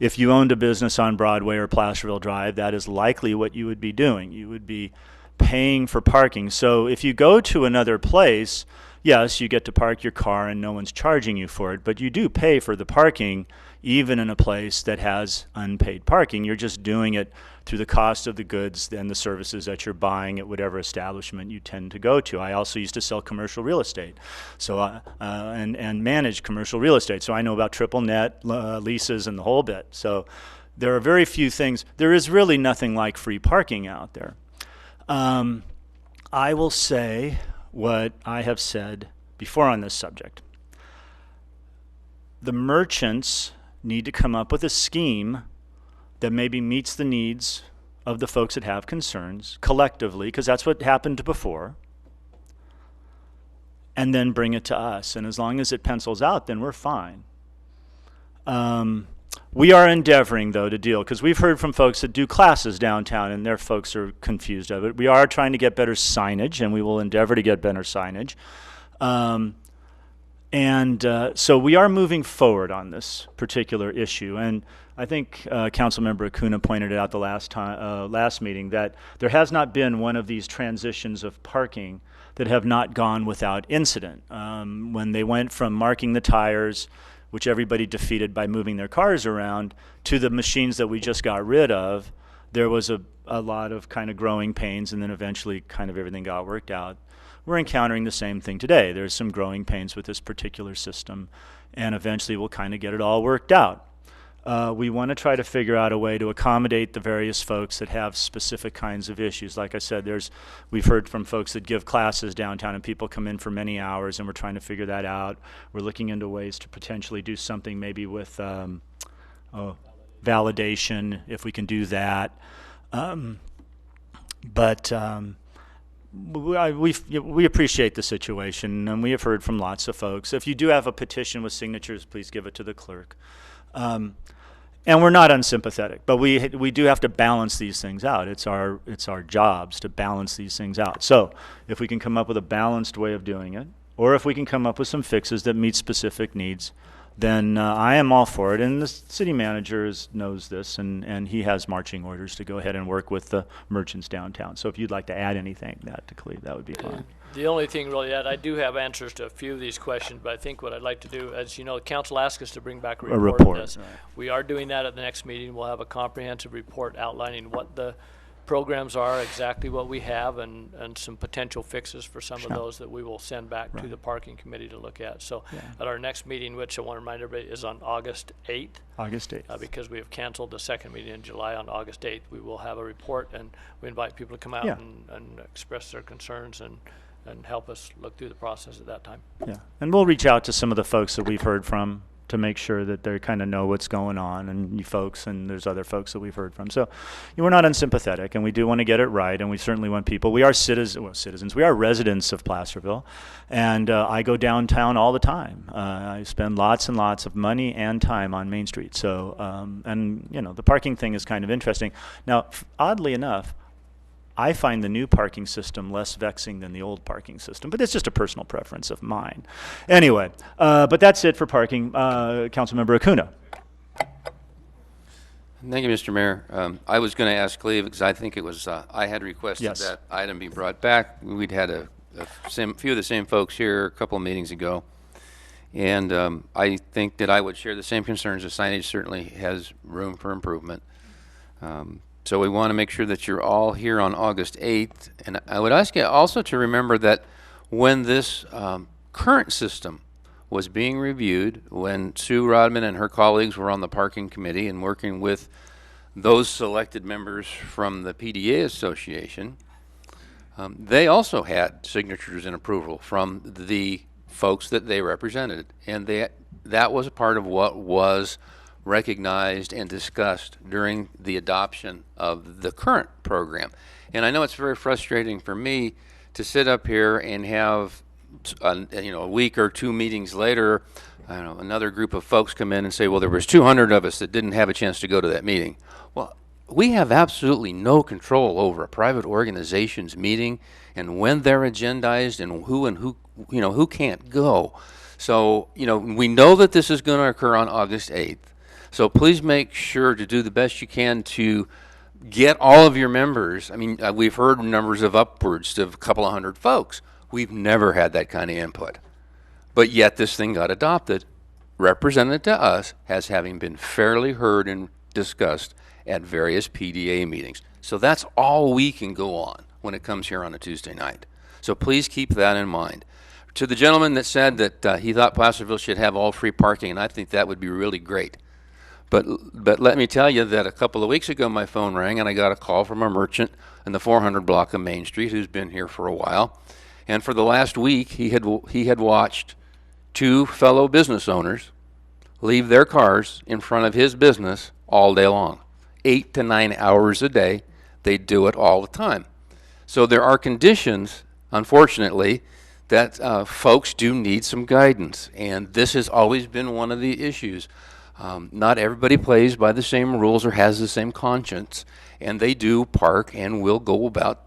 Speaker 1: If you owned a business on Broadway or Placerville Drive, that is likely what you would be doing. You would be paying for parking. So if you go to another place, yes, you get to park your car and no one's charging you for it, but you do pay for the parking even in a place that has unpaid parking. You're just doing it through the cost of the goods and the services that you're buying at whatever establishment you tend to go to. I also used to sell commercial real estate, so and manage commercial real estate. So I know about triple net leases and the whole bit. So there are very few things. There is really nothing like free parking out there. I will say what I have said before on this subject. The merchants need to come up with a scheme that maybe meets the needs of the folks that have concerns collectively, because that's what happened before, and then bring it to us. And as long as it pencils out, then we're fine. We are endeavoring, though, to deal, because we've heard from folks that do classes downtown, and their folks are confused of it. We are trying to get better signage, and we will endeavor to get better signage. So we are moving forward on this particular issue. And I think Councilmember Acuna pointed it out the last meeting that there has not been one of these transitions of parking that have not gone without incident. When they went from marking the tires, which everybody defeated by moving their cars around, to the machines that we just got rid of, there was a lot of kind of growing pains, and then eventually kind of everything got worked out. We're encountering the same thing today. There's some growing pains with this particular system, and eventually we'll kind of get it all worked out. We want to try to figure out a way to accommodate the various folks that have specific kinds of issues. Like I said, we've heard from folks that give classes downtown, and people come in for many hours, and we're trying to figure that out. We're looking into ways to potentially do something maybe with validation, if we can do that. We appreciate the situation, and we have heard from lots of folks. If you do have a petition with signatures, please give it to the clerk. And we're not unsympathetic, but we do have to balance these things out. It's our jobs to balance these things out. So if we can come up with a balanced way of doing it, or if we can come up with some fixes that meet specific needs, then I am all for it. And the city manager knows this, and he has marching orders to go ahead and work with the merchants downtown. So if you'd like to add anything to Cleve, that would be fine.
Speaker 8: The only thing really that I do have answers to a few of these questions, but I think what I'd like to do, as you know, the council asked us to bring back a report on this.
Speaker 1: Right.
Speaker 8: We are doing that at the next meeting. We'll have a comprehensive report outlining what the programs are, exactly what we have, and some potential fixes for some of those that we will send back to the parking committee to look at. So at our next meeting, which I want to remind everybody is on August 8th.
Speaker 1: August 8th.
Speaker 8: Because we have canceled the second meeting in July. On August 8th, we will have a report, and we invite people to come out and express their concerns and help us look through the process at that time.
Speaker 1: Yeah, and we'll reach out to some of the folks that we've heard from to make sure that they kind of know what's going on, and you folks, and there's other folks that we've heard from. So we're not unsympathetic, and we do want to get it right, and we certainly want people. We are citizens. We are residents of Placerville, and I go downtown all the time. I spend lots and lots of money and time on Main Street. So, and you know, the parking thing is kind of interesting. Now, oddly enough, I find the new parking system less vexing than the old parking system, but it's just a personal preference of mine. Anyway, but that's it for parking. Councilmember Acuna.
Speaker 4: Thank you, Mr. Mayor. I was going to ask Cleve, because I think it was, I had requested that item be brought back. We'd had a few of the same folks here a couple of meetings ago. And I think that I would share the same concerns. The signage certainly has room for improvement. So we want to make sure that you're all here on August 8th. And I would ask you also to remember that when this current system was being reviewed, when Sue Rodman and her colleagues were on the parking committee and working with those selected members from the PDA Association, they also had signatures and approval from the folks that they represented. And that was a part of what was recognized and discussed during the adoption of the current program. And I know it's very frustrating for me to sit up here and have a week or two meetings later, I don't know, another group of folks come in and say, well, there was 200 of us that didn't have a chance to go to that meeting. Well, we have absolutely no control over a private organization's meeting and when they're agendized and who can't go. So, we know that this is going to occur on August 8th. So please make sure to do the best you can to get all of your members. I mean, we've heard numbers of upwards of a couple of hundred folks. We've never had that kind of input. But yet this thing got adopted, represented to us as having been fairly heard and discussed at various PDA meetings. So that's all we can go on when it comes here on a Tuesday night. So please keep that in mind. To the gentleman that said that he thought Placerville should have all free parking, and I think that would be really great. But let me tell you that a couple of weeks ago my phone rang and I got a call from a merchant in the 400 block of Main Street who's been here for a while. And for the last week he had watched two fellow business owners leave their cars in front of his business all day long. 8 to 9 hours a day. They do it all the time. So there are conditions, unfortunately, that folks do need some guidance. And this has always been one of the issues. Not everybody plays by the same rules or has the same conscience, and they do park and will go about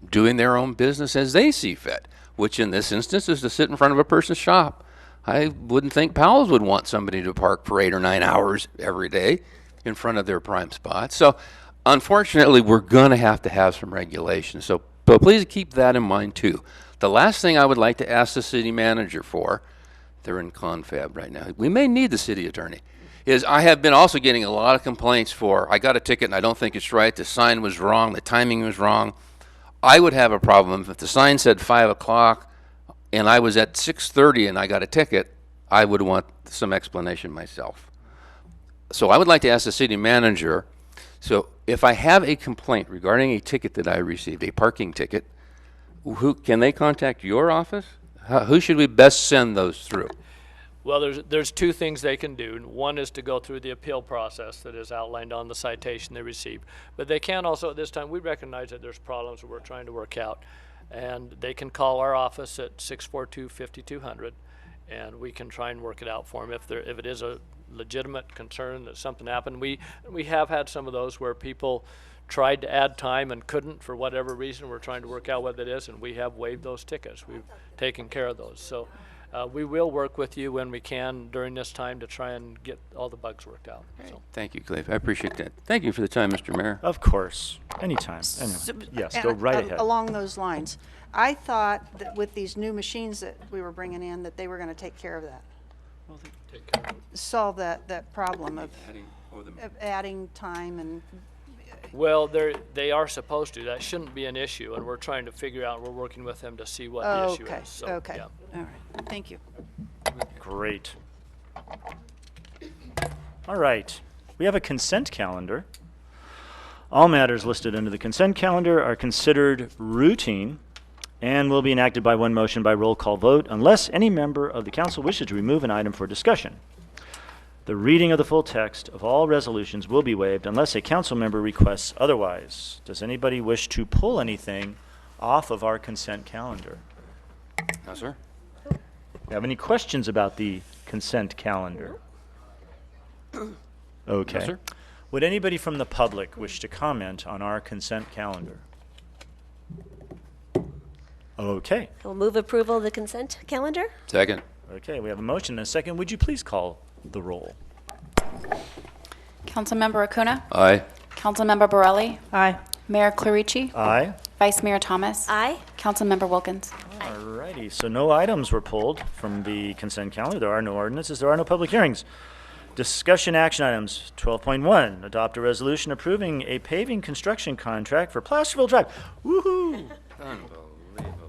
Speaker 4: doing their own business as they see fit, which in this instance is to sit in front of a person's shop. I wouldn't think Powell's would want somebody to park for 8 or 9 hours every day in front of their prime spot. So unfortunately, we're going to have some regulations. So but please keep that in mind too. The last thing I would like to ask the city manager for, they're in confab right now. We may need the city attorney. Is I have been also getting a lot of complaints for, I got a ticket and I don't think it's right, the sign was wrong, the timing was wrong. I would have a problem if the sign said 5 o'clock and I was at 6:30 and I got a ticket, I would want some explanation myself. So I would like to ask the city manager, so if I have a complaint regarding a ticket that I received, a parking ticket, who can they contact your office? Who should we best send those through?
Speaker 8: Well, there's two things they can do. One is to go through the appeal process that is outlined on the citation they received. But they can also, at this time, we recognize that there's problems that we're trying to work out. And they can call our office at 642-5200, and we can try and work it out for them. If it is a legitimate concern that something happened, we have had some of those where people tried to add time and couldn't for whatever reason. We're trying to work out what it is, and we have waived those tickets. We've taken care of those. So we will work with you when we can during this time to try and get all the bugs worked out. So.
Speaker 4: Thank you, Cliff. I appreciate that. Thank you for the time, Mr. Mayor.
Speaker 1: Of course, anytime. Anyway, yes, go right ahead.
Speaker 6: Along those lines, I thought that with these new machines that we were bringing in, that they were going to take care of that. Solve that problem of adding time and.
Speaker 8: Well, they are supposed to. That shouldn't be an issue, and we're trying to figure out. We're working with them to see what the issue is. So,
Speaker 6: okay.
Speaker 8: Yeah.
Speaker 6: All right. Thank you.
Speaker 1: Great. All right. We have a consent calendar. All matters listed under the consent calendar are considered routine and will be enacted by one motion by roll call vote unless any member of the council wishes to remove an item for discussion. The reading of the full text of all resolutions will be waived unless a council member requests otherwise. Does anybody wish to pull anything off of our consent calendar?
Speaker 4: No, sir.
Speaker 1: Have any questions about the consent calendar? Okay.
Speaker 4: No, sir.
Speaker 1: Would anybody from the public wish to comment on our consent calendar? Okay.
Speaker 2: We'll move approval of the consent calendar.
Speaker 4: Second.
Speaker 1: Okay, we have a motion and a second. Would you please call the roll?
Speaker 3: Councilmember Acuna?
Speaker 4: Aye.
Speaker 3: Councilmember Borelli?
Speaker 15: Aye.
Speaker 3: Mayor Clarici?
Speaker 1: Aye.
Speaker 3: Vice Mayor Thomas?
Speaker 2: Aye.
Speaker 3: Councilmember Wilkins?
Speaker 1: All righty. So no items were pulled from the consent calendar. There are no ordinances. There are no public hearings. Discussion action items. 12.1, adopt a resolution approving a paving construction contract for Placerville Drive. Woohoo!
Speaker 4: Unbelievable.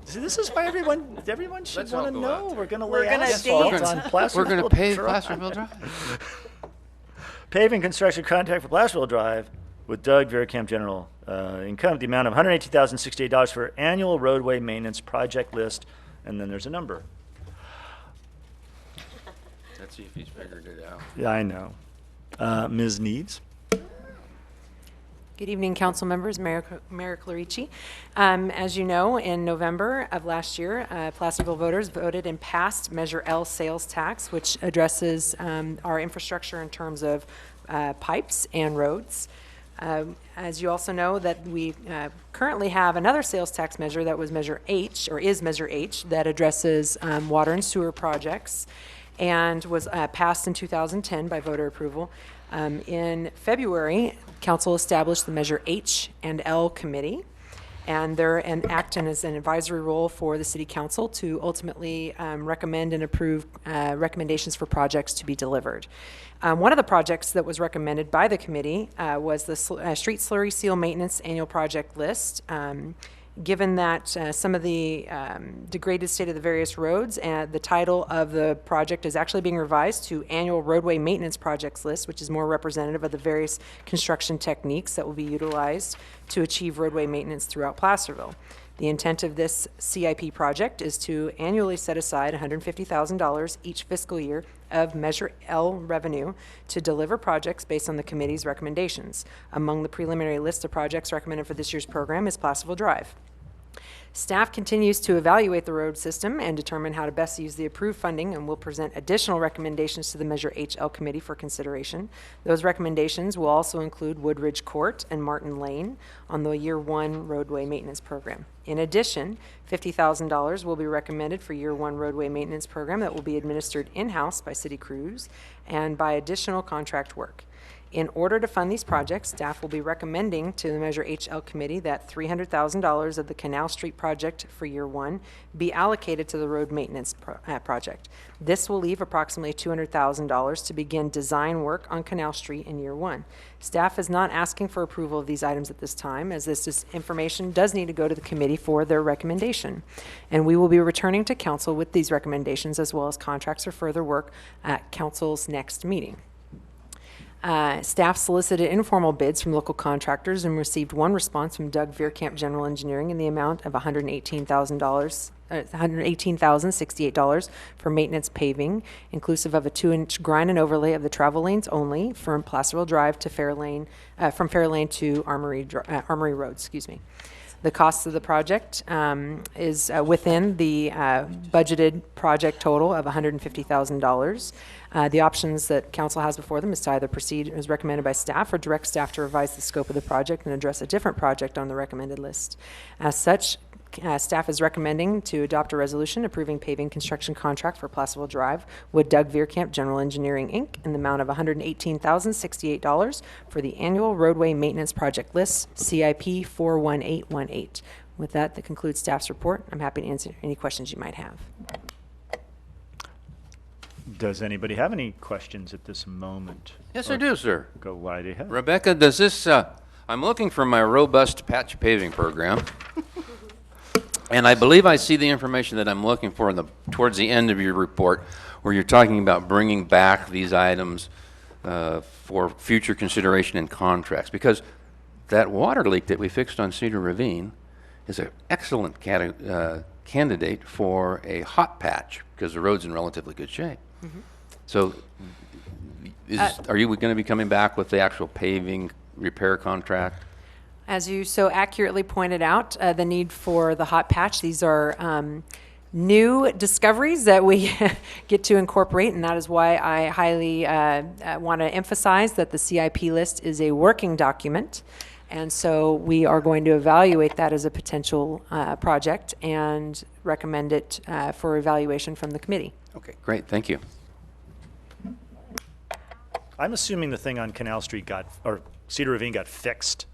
Speaker 1: See, this is why everyone should
Speaker 4: Let's all
Speaker 1: want to
Speaker 4: go out
Speaker 1: know.
Speaker 4: there.
Speaker 1: We're going to
Speaker 2: We're
Speaker 1: lay
Speaker 2: gonna
Speaker 1: asphalt
Speaker 2: dance.
Speaker 1: on Placerville
Speaker 4: We're going to pave
Speaker 1: Drive.
Speaker 4: Placerville Drive.
Speaker 1: Paving construction contract for Placerville Drive with Doug Verkamp General. Income, the amount of $118,068 for annual roadway maintenance project list, and then there's a number.
Speaker 4: Let's see if he's figured it out.
Speaker 1: Yeah, I know. Ms. Needs?
Speaker 16: Good evening, council members, Mayor Clarici. As you know, in November of last year, Placerville voters voted and passed Measure L sales tax, which addresses our infrastructure in terms of pipes and roads. As you also know, that we currently have another sales tax measure that was Measure H, or is Measure H, that addresses water and sewer projects, and was passed in 2010 by voter approval. In February, Council established the Measure H and L Committee, and they're acting as an advisory role for the City Council to ultimately recommend and approve recommendations for projects to be delivered. One of the projects that was recommended by the committee was the Street Slurry Seal Maintenance Annual Project List. Given that some of the degraded state of the various roads, and the title of the project is actually being revised to Annual Roadway Maintenance Projects List, which is more representative of the various construction techniques that will be utilized to achieve roadway maintenance throughout Placerville. The intent of this CIP project is to annually set aside $150,000 each fiscal year of Measure L revenue to deliver projects based on the committee's recommendations. Among the preliminary list of projects recommended for this year's program is Placerville Drive. Staff continues to evaluate the road system and determine how to best use the approved funding, and will present additional recommendations to the Measure HL Committee for consideration. Those recommendations will also include Woodridge Court and Martin Lane on the Year 1 roadway maintenance program. In addition, $50,000 will be recommended for Year 1 roadway maintenance program that will be administered in-house by city crews and by additional contract work. In order to fund these projects, staff will be recommending to the Measure HL Committee that $300,000 of the Canal Street project for Year 1 be allocated to the road maintenance project. This will leave approximately $200,000 to begin design work on Canal Street in Year 1. Staff is not asking for approval of these items at this time, as this information does need to go to the committee for their recommendation. And we will be returning to council with these recommendations, as well as contracts for further work at council's next meeting. Staff solicited informal bids from local contractors and received one response from Doug Verkamp General Engineering in the amount of $118,068 for maintenance paving, inclusive of a 2-inch grind and overlay of the travel lanes only from Placerville Drive to Fairlane, from Fairlane to Armory Road. Excuse me. The cost of the project is within the budgeted project total of $150,000. The options that council has before them is to either proceed as recommended by staff or direct staff to revise the scope of the project and address a different project on the recommended list. As such, staff is recommending to adopt a resolution approving paving construction contract for Placerville Drive with Doug Veerkamp General Engineering, Inc. in the amount of $118,068 for the annual roadway maintenance project list, CIP 41818. With that concludes staff's report. I'm happy to answer any questions you might have.
Speaker 1: Does anybody have any questions at this moment?
Speaker 4: Yes, I do, sir.
Speaker 1: Go right ahead.
Speaker 4: Rebecca, does this, I'm looking for my robust patch paving program. And I believe I see the information that I'm looking for towards the end of your report, where you're talking about bringing back these items for future consideration in contracts. Because that water leak that we fixed on Cedar Ravine is an excellent candidate for a hot patch, because the road's in relatively good shape. Mm-hmm. So are you going to be coming back with the actual paving repair contract?
Speaker 16: As you so accurately pointed out, the need for the hot patch, these are new discoveries that we get to incorporate, and that is why I highly want to emphasize that the CIP list is a working document. And so we are going to evaluate that as a potential project and recommend it for evaluation from the committee.
Speaker 4: Okay, great, thank you.
Speaker 1: I'm assuming the thing on Canal Street or Cedar Ravine got fixed.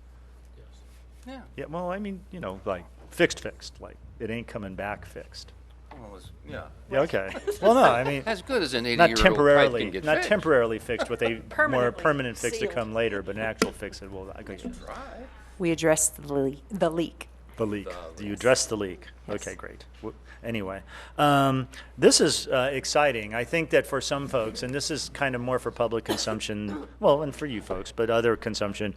Speaker 4: Yeah.
Speaker 1: Yeah, well, I mean, like fixed, like it ain't coming back fixed.
Speaker 4: Well, yeah.
Speaker 1: Yeah, okay. Well, no, I mean.
Speaker 4: As good as an 80-year-old
Speaker 1: not
Speaker 4: pipe
Speaker 1: temporarily,
Speaker 4: can get
Speaker 1: not
Speaker 4: fixed.
Speaker 1: temporarily fixed with a more permanent fix to
Speaker 2: sealed.
Speaker 1: come later, but an actual fix that will.
Speaker 16: We addressed the leak.
Speaker 1: The leak. Do you address the leak?
Speaker 16: Yes.
Speaker 1: Okay, great. Anyway, this is exciting. I think that for some folks, and this is kind of more for public consumption, well, and for you folks, but other consumption.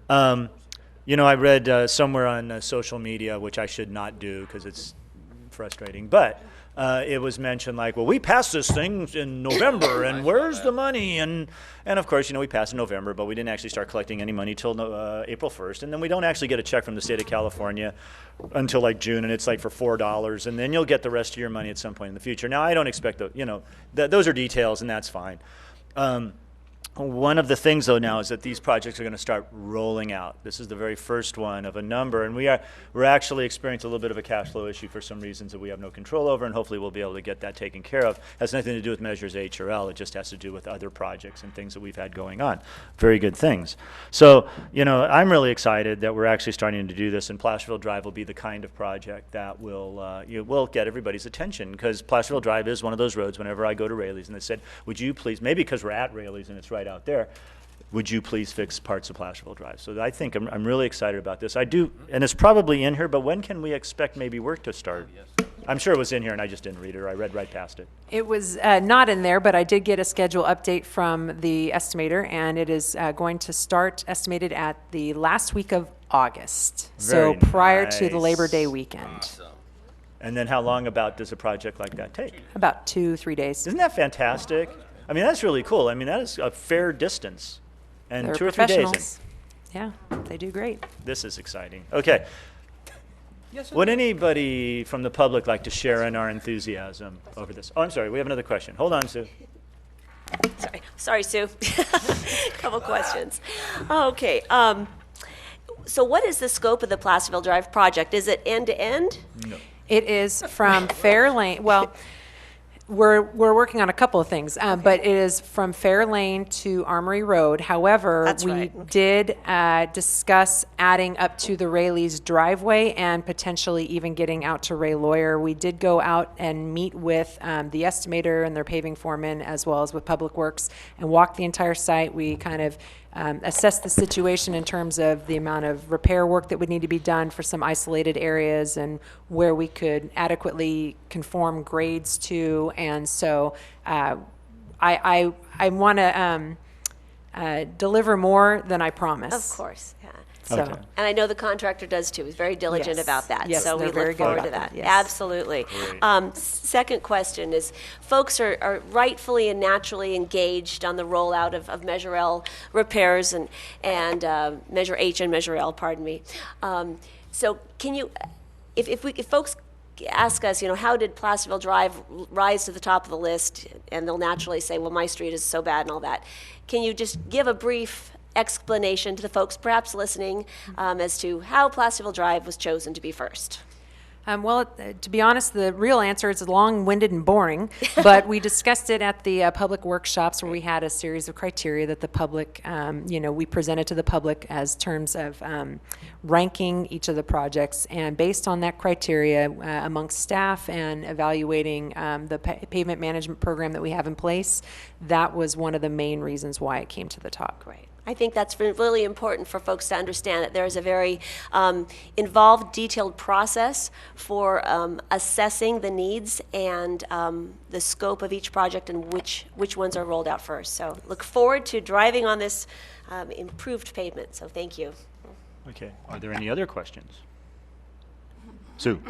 Speaker 1: I read somewhere on social media, which I should not do because it's frustrating, but it was mentioned like, well, we passed this thing in November, and where's the money? And of course, we passed in November, but we didn't actually start collecting any money till April 1st, and then we don't actually get a check from the state of California until like June, and it's like for $4, and then you'll get the rest of your money at some point in the future. Now, I don't expect those are details, and that's fine. One of the things, though, now is that these projects are going to start rolling out. This is the very first one of a number, and we're actually experiencing a little bit of a cash flow issue for some reasons that we have no control over, and hopefully we'll be able to get that taken care of. It has nothing to do with Measures H or L. It just has to do with other projects and things that we've had going on. Very good things. So, I'm really excited that we're actually starting to do this, and Placerville Drive will be the kind of project that will get everybody's attention, because Placerville Drive is one of those roads. Whenever I go to Raley's and they said, would you please, maybe because we're at Raley's and it's right out there, would you please fix parts of Placerville Drive? So I think I'm really excited about this. I do, and it's probably in here, but when can we expect maybe work to start? I'm sure it was in here and I just didn't read it, or I read right past it.
Speaker 16: It was not in there, but I did get a schedule update from the estimator, and it is going to start estimated at the last week of August.
Speaker 1: Very
Speaker 16: so prior to the
Speaker 1: nice.
Speaker 16: Labor Day weekend.
Speaker 4: Awesome.
Speaker 1: And then how long about does a project like that take?
Speaker 16: About 2-3 days.
Speaker 1: Isn't that fantastic? I mean, that's really cool. I mean, that is a fair distance. And
Speaker 16: They're
Speaker 1: 2 or 3 days.
Speaker 16: professionals. Yeah, they do great.
Speaker 1: This is exciting. Okay. Would anybody from the public like to share in our enthusiasm over this? Oh, I'm sorry. We have another question. Hold on, Sue.
Speaker 2: Sorry, Sue. Couple questions. Okay. So what is the scope of the Placerville Drive project? Is it end to end?
Speaker 1: No.
Speaker 16: It is from Fair Lane. Well, we're working on a couple of things, but it is from Fair Lane to Armory Road. However,
Speaker 2: That's
Speaker 16: we
Speaker 2: right. Okay.
Speaker 16: did discuss adding up to the Raley's driveway and potentially even getting out to Ray Lawyer. We did go out and meet with the estimator and their paving foreman, as well as with Public Works, and walk the entire site. We kind of assess the situation in terms of the amount of repair work that would need to be done for some isolated areas and where we could adequately conform grades to. And so I want to deliver more than I promise.
Speaker 2: Of course, yeah.
Speaker 16: So,
Speaker 1: Okay.
Speaker 2: And I know the contractor does too. He's very diligent
Speaker 16: Yes.
Speaker 2: about that.
Speaker 16: Yes,
Speaker 2: so
Speaker 16: they're
Speaker 2: we
Speaker 16: very
Speaker 2: look
Speaker 16: good
Speaker 2: forward
Speaker 16: about
Speaker 2: to that.
Speaker 16: that, yes.
Speaker 2: Absolutely.
Speaker 1: Great.
Speaker 2: Second question is, folks are rightfully and naturally engaged on the rollout of Measure L repairs and Measure H and Measure L, pardon me. So can you, if folks ask us, how did Placerville Drive rise to the top of the list? And they'll naturally say, well, my street is so bad and all that. Can you just give a brief explanation to the folks perhaps listening as to how Placerville Drive was chosen to be first?
Speaker 16: To be honest, the real answer is long-winded and boring, but we discussed it at the public workshops where we had a series of criteria that the public, we presented to the public as terms of ranking each of the projects. And based on that criteria, amongst staff and evaluating the pavement management program that we have in place, that was one of the main reasons why it came to the top.
Speaker 2: Right. I think that's really important for folks to understand that there's a very involved, detailed process for assessing the needs and the scope of each project and which ones are rolled out first. So look forward to driving on this improved pavement. So thank you.
Speaker 1: Okay. Are there any other questions? Sue.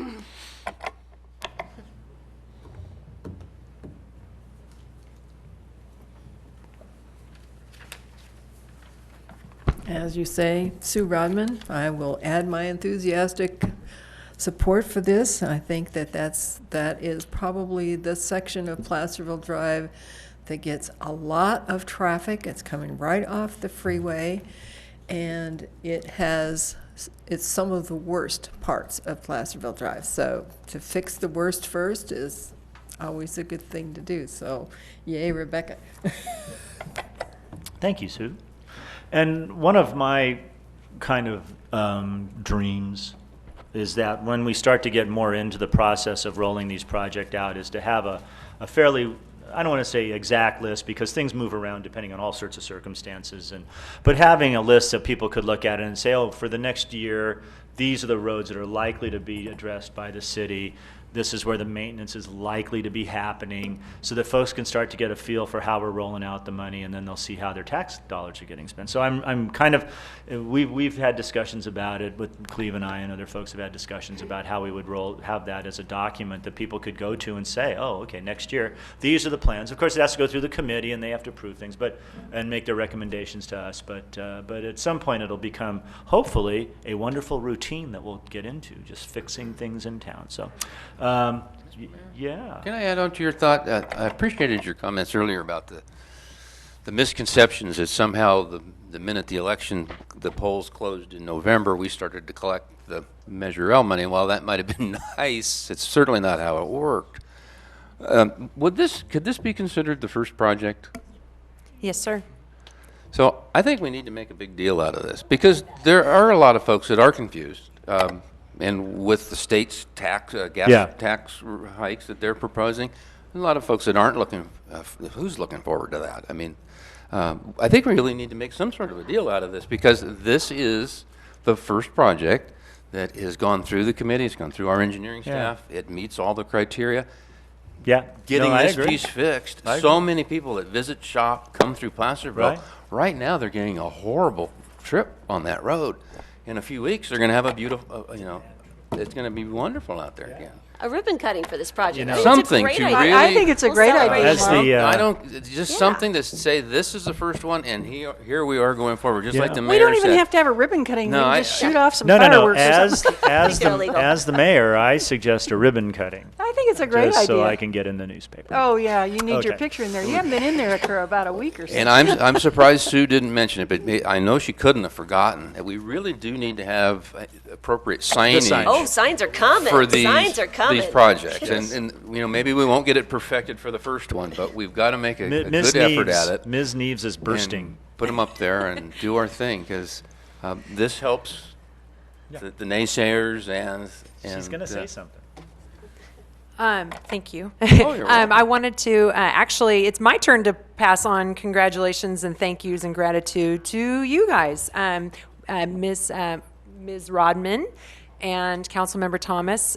Speaker 15: As you say, Sue Rodman, I will add my enthusiastic support for this. I think that is probably the section of Placerville Drive that gets a lot of traffic. It's coming right off the freeway, and it's some of the worst parts of Placerville Drive. So to fix the worst first is always a good thing to do. So yay, Rebecca.
Speaker 1: Thank you, Sue. And one of my kind of dreams is that when we start to get more into the process of rolling these projects out is to have a fairly, I don't want to say exact list because things move around depending on all sorts of circumstances, but having a list that people could look at and say, oh, for the next year, these are the roads that are likely to be addressed by the city. This is where the maintenance is likely to be happening, so that folks can start to get a feel for how we're rolling out the money, and then they'll see how their tax dollars are getting spent. So I'm kind of, we've had discussions about it with Cleve and I, and other folks have had discussions about how we would have that as a document that people could go to and say, oh, okay, next year these are the plans. Of course, it has to go through the committee, and they have to approve things, and make their recommendations to us. But at some point, it'll become hopefully a wonderful routine that we'll get into, just fixing things in town. So. Yeah.
Speaker 4: Can I add on to your thought? I appreciated your comments earlier about the misconceptions that somehow the minute the election, the polls closed in November, we started to collect the Measure L money. While that might have been nice, it's certainly not how it worked. Could this be considered the first project?
Speaker 16: Yes, sir.
Speaker 4: So I think we need to make a big deal out of this because there are a lot of folks that are confused. And with the state's tax hikes that they're proposing, a lot of folks that aren't looking, who's looking forward to that? I mean, I think we really need to make some sort of a deal out of this because this is the first project that has gone through the committee, it's gone through our engineering staff, it meets all the criteria.
Speaker 1: Yeah.
Speaker 4: Getting this piece fixed, so many people that visit, shop, come through Placerville, right now they're getting a horrible trip on that road. In a few weeks, they're going to have a beautiful, it's going to be wonderful out there again.
Speaker 2: A ribbon cutting for this project.
Speaker 4: Something to really.
Speaker 15: I think it's a great idea.
Speaker 4: I don't, just something to say this is the first one, and here we are going forward, just like the mayor
Speaker 6: We don't even
Speaker 4: said.
Speaker 6: have to have a ribbon cutting.
Speaker 4: No,
Speaker 6: we can just shoot off some fireworks or something.
Speaker 1: As the mayor, I suggest a ribbon cutting.
Speaker 6: I think it's a great
Speaker 1: just
Speaker 6: idea.
Speaker 1: so I can get in the newspaper.
Speaker 6: Oh yeah, you need your picture in there. You haven't been in there for about a week or so.
Speaker 4: And I'm surprised Sue didn't mention it, but I know she couldn't have forgotten that we really do need to have appropriate signage.
Speaker 2: Oh, signs are coming.
Speaker 4: For these,
Speaker 2: signs are coming.
Speaker 4: These projects. And maybe we won't get it perfected for the first one, but we've got to make a good effort at it.
Speaker 1: Ms. Neves is bursting.
Speaker 4: Put them up there and do our thing, because this helps the naysayers and
Speaker 1: she's going to say something.
Speaker 16: Thank you. I wanted to, actually, it's my turn to pass on congratulations and thank yous and gratitude to you guys. Ms. Rodman and Councilmember Thomas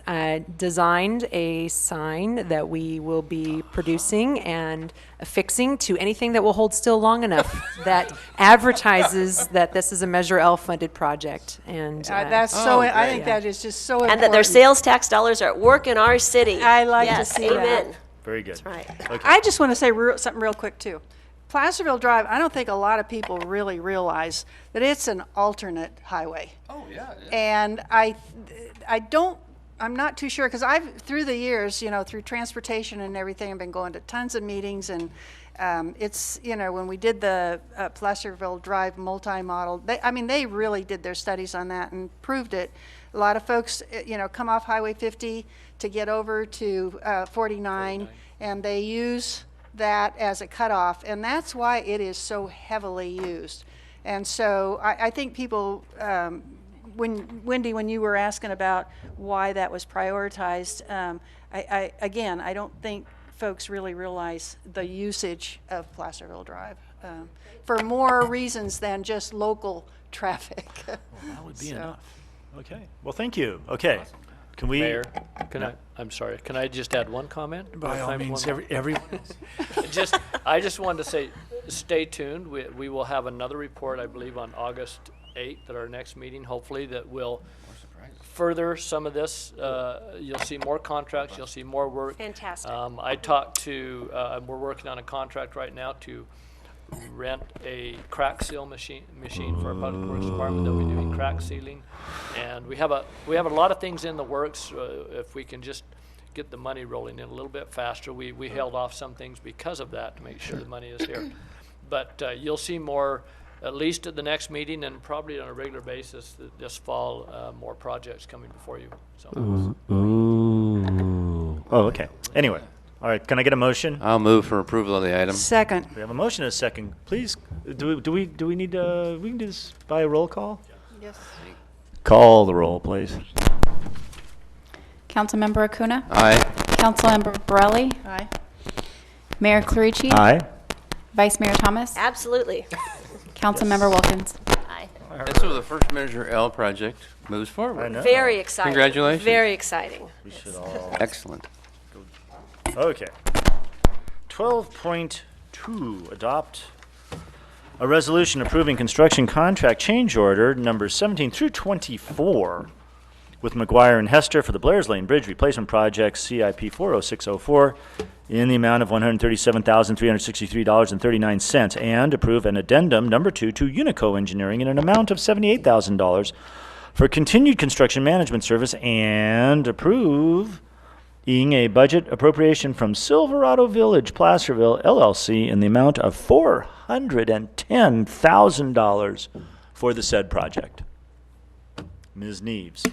Speaker 16: designed a sign that we will be producing and affixing to anything that will hold still long enough that advertises that this is a Measure L funded project. And
Speaker 6: that's so. I think that is just so important.
Speaker 2: And that their sales tax dollars are at work in our city.
Speaker 6: I like to see
Speaker 2: amen.
Speaker 6: that.
Speaker 1: Very good.
Speaker 2: That's right.
Speaker 1: Okay.
Speaker 6: I just want to say something real quick too. Placerville Drive, I don't think a lot of people really realize that it's an alternate highway.
Speaker 4: Oh, yeah.
Speaker 6: And I'm not too sure, because through the years, through transportation and everything, I've been going to tons of meetings, and it's, when we did the Placerville Drive multi-model, they really did their studies on that and proved it. A lot of folks, come off Highway 50 to get over to 49, and they use that as a cutoff, and that's why it is so heavily used. And so I think people, Wendy, when you were asking about why that was prioritized, I don't think folks really realize the usage of Placerville Drive for more reasons than just local traffic.
Speaker 1: Well, that would be enough. Okay. Well, thank you. Okay. Can we?
Speaker 8: Mayor, I'm sorry. Can I just add one comment?
Speaker 1: By all means, everyone else.
Speaker 8: I just wanted to say, stay tuned. We will have another report, I believe, on August 8th at our next meeting, hopefully, that will further some of this. You'll see more contracts. You'll see more work.
Speaker 2: Fantastic.
Speaker 8: I talked to, we're working on a contract right now to rent a crack seal machine for our public works department that will be doing crack sealing, and we have a lot of things in the works. If we can just get the money rolling in a little bit faster, we held off some things because of that to make sure the money is here. But you'll see more, at least at the next meeting, and probably on a regular basis this fall, more projects coming before you. So.
Speaker 1: Ooh. Oh, okay. Anyway. All right, can I get a motion?
Speaker 4: I'll move for approval of the item.
Speaker 6: Second.
Speaker 1: We have a motion and a second. Please, do we need we can do this by a roll call?
Speaker 6: Yes.
Speaker 1: Call the roll, please.
Speaker 3: Councilmember Acuna?
Speaker 4: Aye.
Speaker 3: Councilmember Borelli?
Speaker 6: Aye.
Speaker 3: Mayor Clarici?
Speaker 1: Aye.
Speaker 3: Vice Mayor Thomas?
Speaker 2: Absolutely.
Speaker 3: Councilmember Wilkins?
Speaker 2: Aye.
Speaker 4: And so the first Measure L project moves forward.
Speaker 1: I know.
Speaker 2: Very exciting.
Speaker 4: Congratulations.
Speaker 2: Very exciting.
Speaker 1: We should all.
Speaker 4: Excellent.
Speaker 1: Okay. 12.2, adopt a resolution approving construction contract change order number 17 through 24 with McGuire and Hester for the Blair's Lane Bridge Replacement Project CIP 40604 in the amount of $137,363.39, and approve an addendum number 2 to Unico Engineering in an amount of $78,000 for continued construction management service, and approve a budget appropriation from Silverado Village, Placerville, LLC in the amount of $410,000 for the said project. Ms. Neves.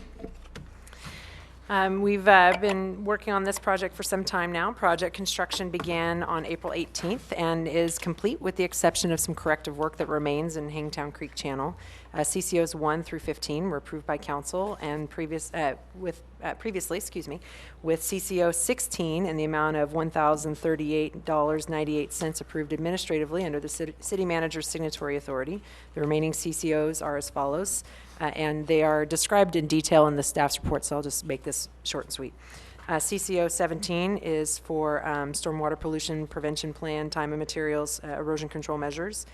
Speaker 16: We've been working on this project for some time now. Project construction began on April 18th and is complete with the exception of some corrective work that remains in Hangtown Creek Channel. CCOs 1 through 15 were approved by council, and previously, with CCO 16 in the amount of $1,038.98 approved administratively under the city manager's signatory authority. The remaining CCOs are as follows. And they are described in detail in the staff's report, so I'll just make this short and sweet. CCO 17 is for stormwater pollution prevention plan, time and materials, erosion control measures.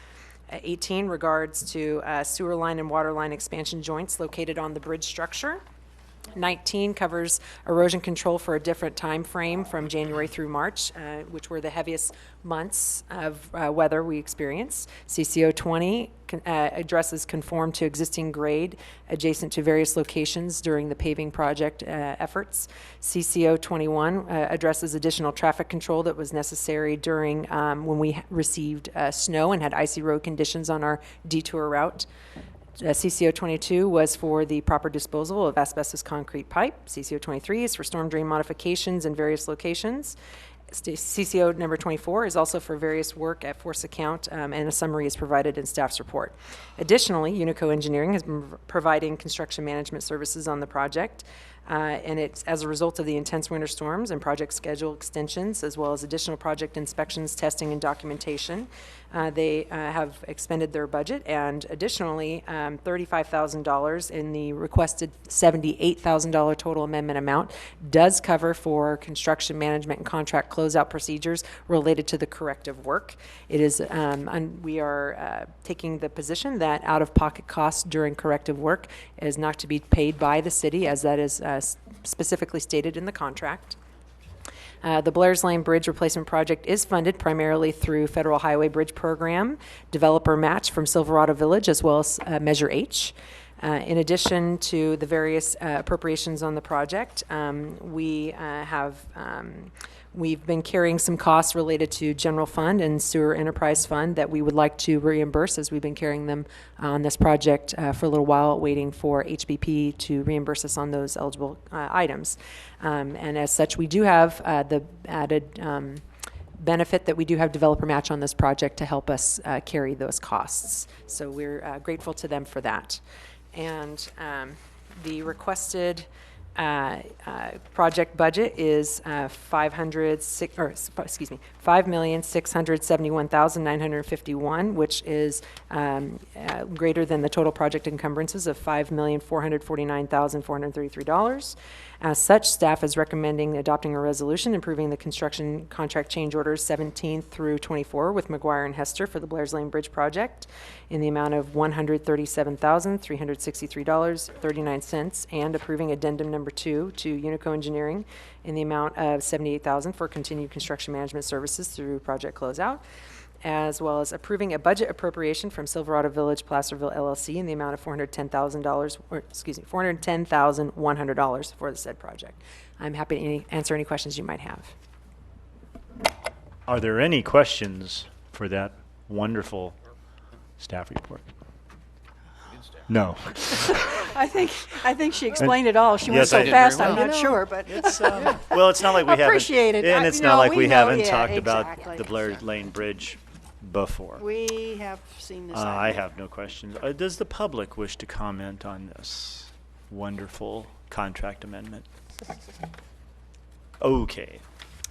Speaker 16: 18 regards to sewer line and water line expansion joints located on the bridge structure. 19 covers erosion control for a different time frame from January through March, which were the heaviest months of weather we experienced. CCO 20 addresses conform to existing grade adjacent to various locations during the paving project efforts. CCO 21 addresses additional traffic control that was necessary during when we received snow and had icy road conditions on our detour route. CCO 22 was for the proper disposal of asbestos concrete pipe. CCO 23 is for storm drain modifications in various locations. CCO number 24 is also for various work at force account, and a summary is provided in staff's report. Additionally, Unico Engineering has been providing construction management services on the project. And it's as a result of the intense winter storms and project schedule extensions, as well as additional project inspections, testing, and documentation. They have expended their budget, and additionally, $35,000 in the requested $78,000 total amendment amount does cover for construction management and contract closeout procedures related to the corrective work. It is, we are taking the position that out-of-pocket costs during corrective work is not to be paid by the city, as that is specifically stated in the contract. The Blair's Lane Bridge Replacement Project is funded primarily through Federal Highway Bridge Program, developer match from Silverado Village, as well as Measure H. In addition to the various appropriations on the project, we've been carrying some costs related to general fund and sewer enterprise fund that we would like to reimburse, as we've been carrying them on this project for a little while, waiting for HBP to reimburse us on those eligible items. And as such, we do have the added benefit that we do have developer match on this project to help us carry those costs. So we're grateful to them for that. And the requested project budget is $5,671,951, which is greater than the total project encumbrances of $5,449,433. As such, staff is recommending adopting a resolution approving the construction contract change orders 17 through 24 with McGuire and Hester for the Blair's Lane Bridge project in the amount of $137,363.39, and approving addendum number 2 to Unico Engineering in the amount of $78,000 for continued construction management services through project closeout, as well as approving a budget appropriation from Silverado Village Placerville LLC in the amount of $410,100 for the said project. I'm happy to answer any questions you might have.
Speaker 1: Are there any questions for that wonderful staff report? No.
Speaker 6: I think she explained it all. She went
Speaker 1: Yes,
Speaker 6: so
Speaker 1: I did
Speaker 6: fast,
Speaker 1: very
Speaker 6: I'm
Speaker 1: well.
Speaker 6: not sure, but
Speaker 1: It's well, it's not like we haven't.
Speaker 6: Appreciate it.
Speaker 1: And it's not like we haven't talked
Speaker 6: exactly.
Speaker 1: about the Blair Lane Bridge before.
Speaker 6: We have seen this.
Speaker 1: I
Speaker 6: idea.
Speaker 1: have no questions. Does the public wish to comment on this wonderful contract amendment? Okay,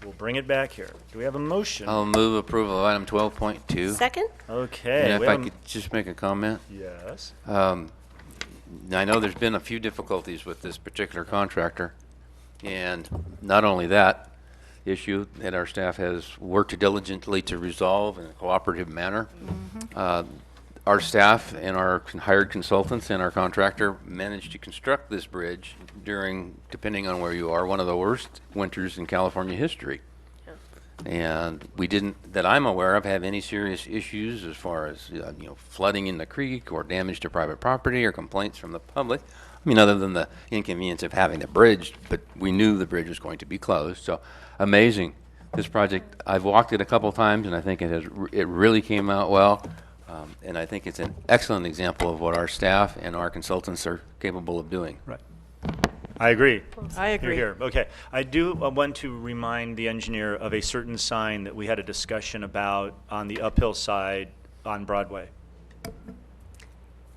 Speaker 1: we'll bring it back here. Do we have a motion?
Speaker 4: I'll move approval of item 12.2.
Speaker 2: Second?
Speaker 1: Okay.
Speaker 4: And
Speaker 1: we
Speaker 4: if I
Speaker 1: have a-
Speaker 4: could just make a comment.
Speaker 1: Yes.
Speaker 4: I know there's been a few difficulties with this particular contractor, and not only that issue that our staff has worked diligently to resolve in a cooperative manner. Our staff and our hired consultants and our contractor managed to construct this bridge during, depending on where you are, one of the worst winters in California history. And we didn't, that I'm aware of, have any serious issues as far as flooding in the creek or damage to private property or complaints from the public. I mean, other than the inconvenience of having the bridge, but we knew the bridge was going to be closed. So amazing. This project, I've walked it a couple times, and I think it really came out well. And I think it's an excellent example of what our staff and our consultants are capable of doing.
Speaker 1: Right. I agree.
Speaker 6: I agree.
Speaker 1: Here. Okay. I do want to remind the engineer of a certain sign that we had a discussion about on the uphill side on Broadway.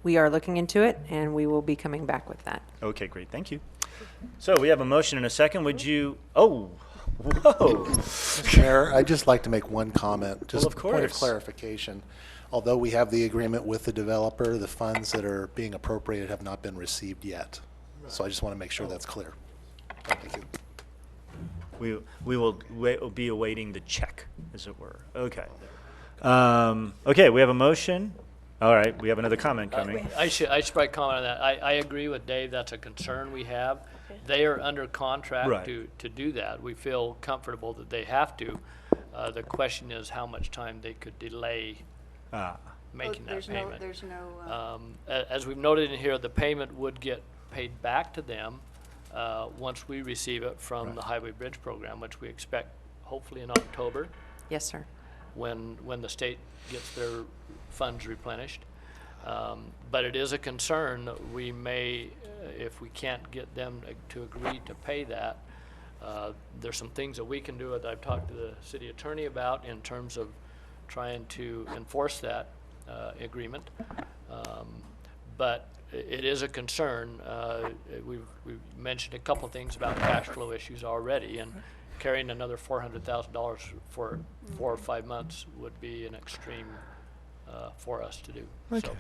Speaker 16: We are looking into it, and we will be coming back with that.
Speaker 1: Okay, great. Thank you. So we have a motion and a second. Would you? Oh, whoa.
Speaker 17: Mr. Mayor, I'd just like to make one comment, just
Speaker 1: Well, of
Speaker 17: a point of
Speaker 1: course.
Speaker 17: clarification. Although we have the agreement with the developer, the funds that are being appropriated have not been received yet. So I just want to make sure that's clear. Thank you.
Speaker 1: We will be awaiting the check, as it were. Okay. Okay, we have a motion. All right, we have another comment coming.
Speaker 8: I should probably comment on that. I agree with Dave, that's a concern we have. They are under contract
Speaker 1: Right.
Speaker 8: to do that. We feel comfortable that they have to. The question is how much time they could delay making that payment.
Speaker 6: There's no.
Speaker 8: As we've noted in here, the payment would get paid back to them once we receive it from the Highway Bridge Program, which we expect hopefully in October,
Speaker 16: Yes, sir.
Speaker 8: when the state gets their funds replenished. But it is a concern that we may, if we can't get them to agree to pay that, there's some things that we can do that I've talked to the city attorney about in terms of trying to enforce that agreement. But it is a concern. We've mentioned a couple things about cash flow issues already, and carrying another $400,000 for 4 or 5 months would be an extreme for us to do.
Speaker 1: Okay.
Speaker 8: So,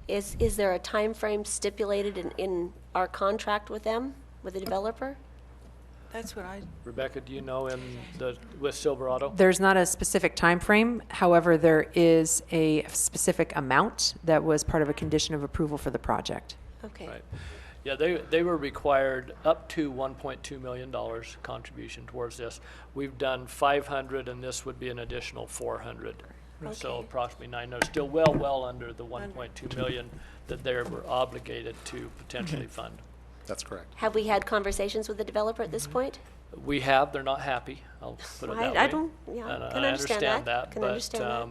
Speaker 2: Is there a time frame stipulated in our contract with them, with the developer?
Speaker 6: That's what I.
Speaker 8: Rebecca, do you know with Silverado?
Speaker 16: There's not a specific time frame. However, there is a specific amount that was part of a condition of approval for the project.
Speaker 2: Okay.
Speaker 8: Right. Yeah, they were required up to $1.2 million contribution towards this. We've done 500, and this would be an additional 400. So
Speaker 2: Okay.
Speaker 8: approximately 900, still well under the 1.2 million that they were obligated to potentially fund.
Speaker 17: That's correct.
Speaker 2: Have we had conversations with the developer at this point?
Speaker 8: We have, they're not happy, I'll put it that way.
Speaker 2: I don't, yeah,
Speaker 8: And
Speaker 2: can understand that. Can
Speaker 8: but
Speaker 2: understand that.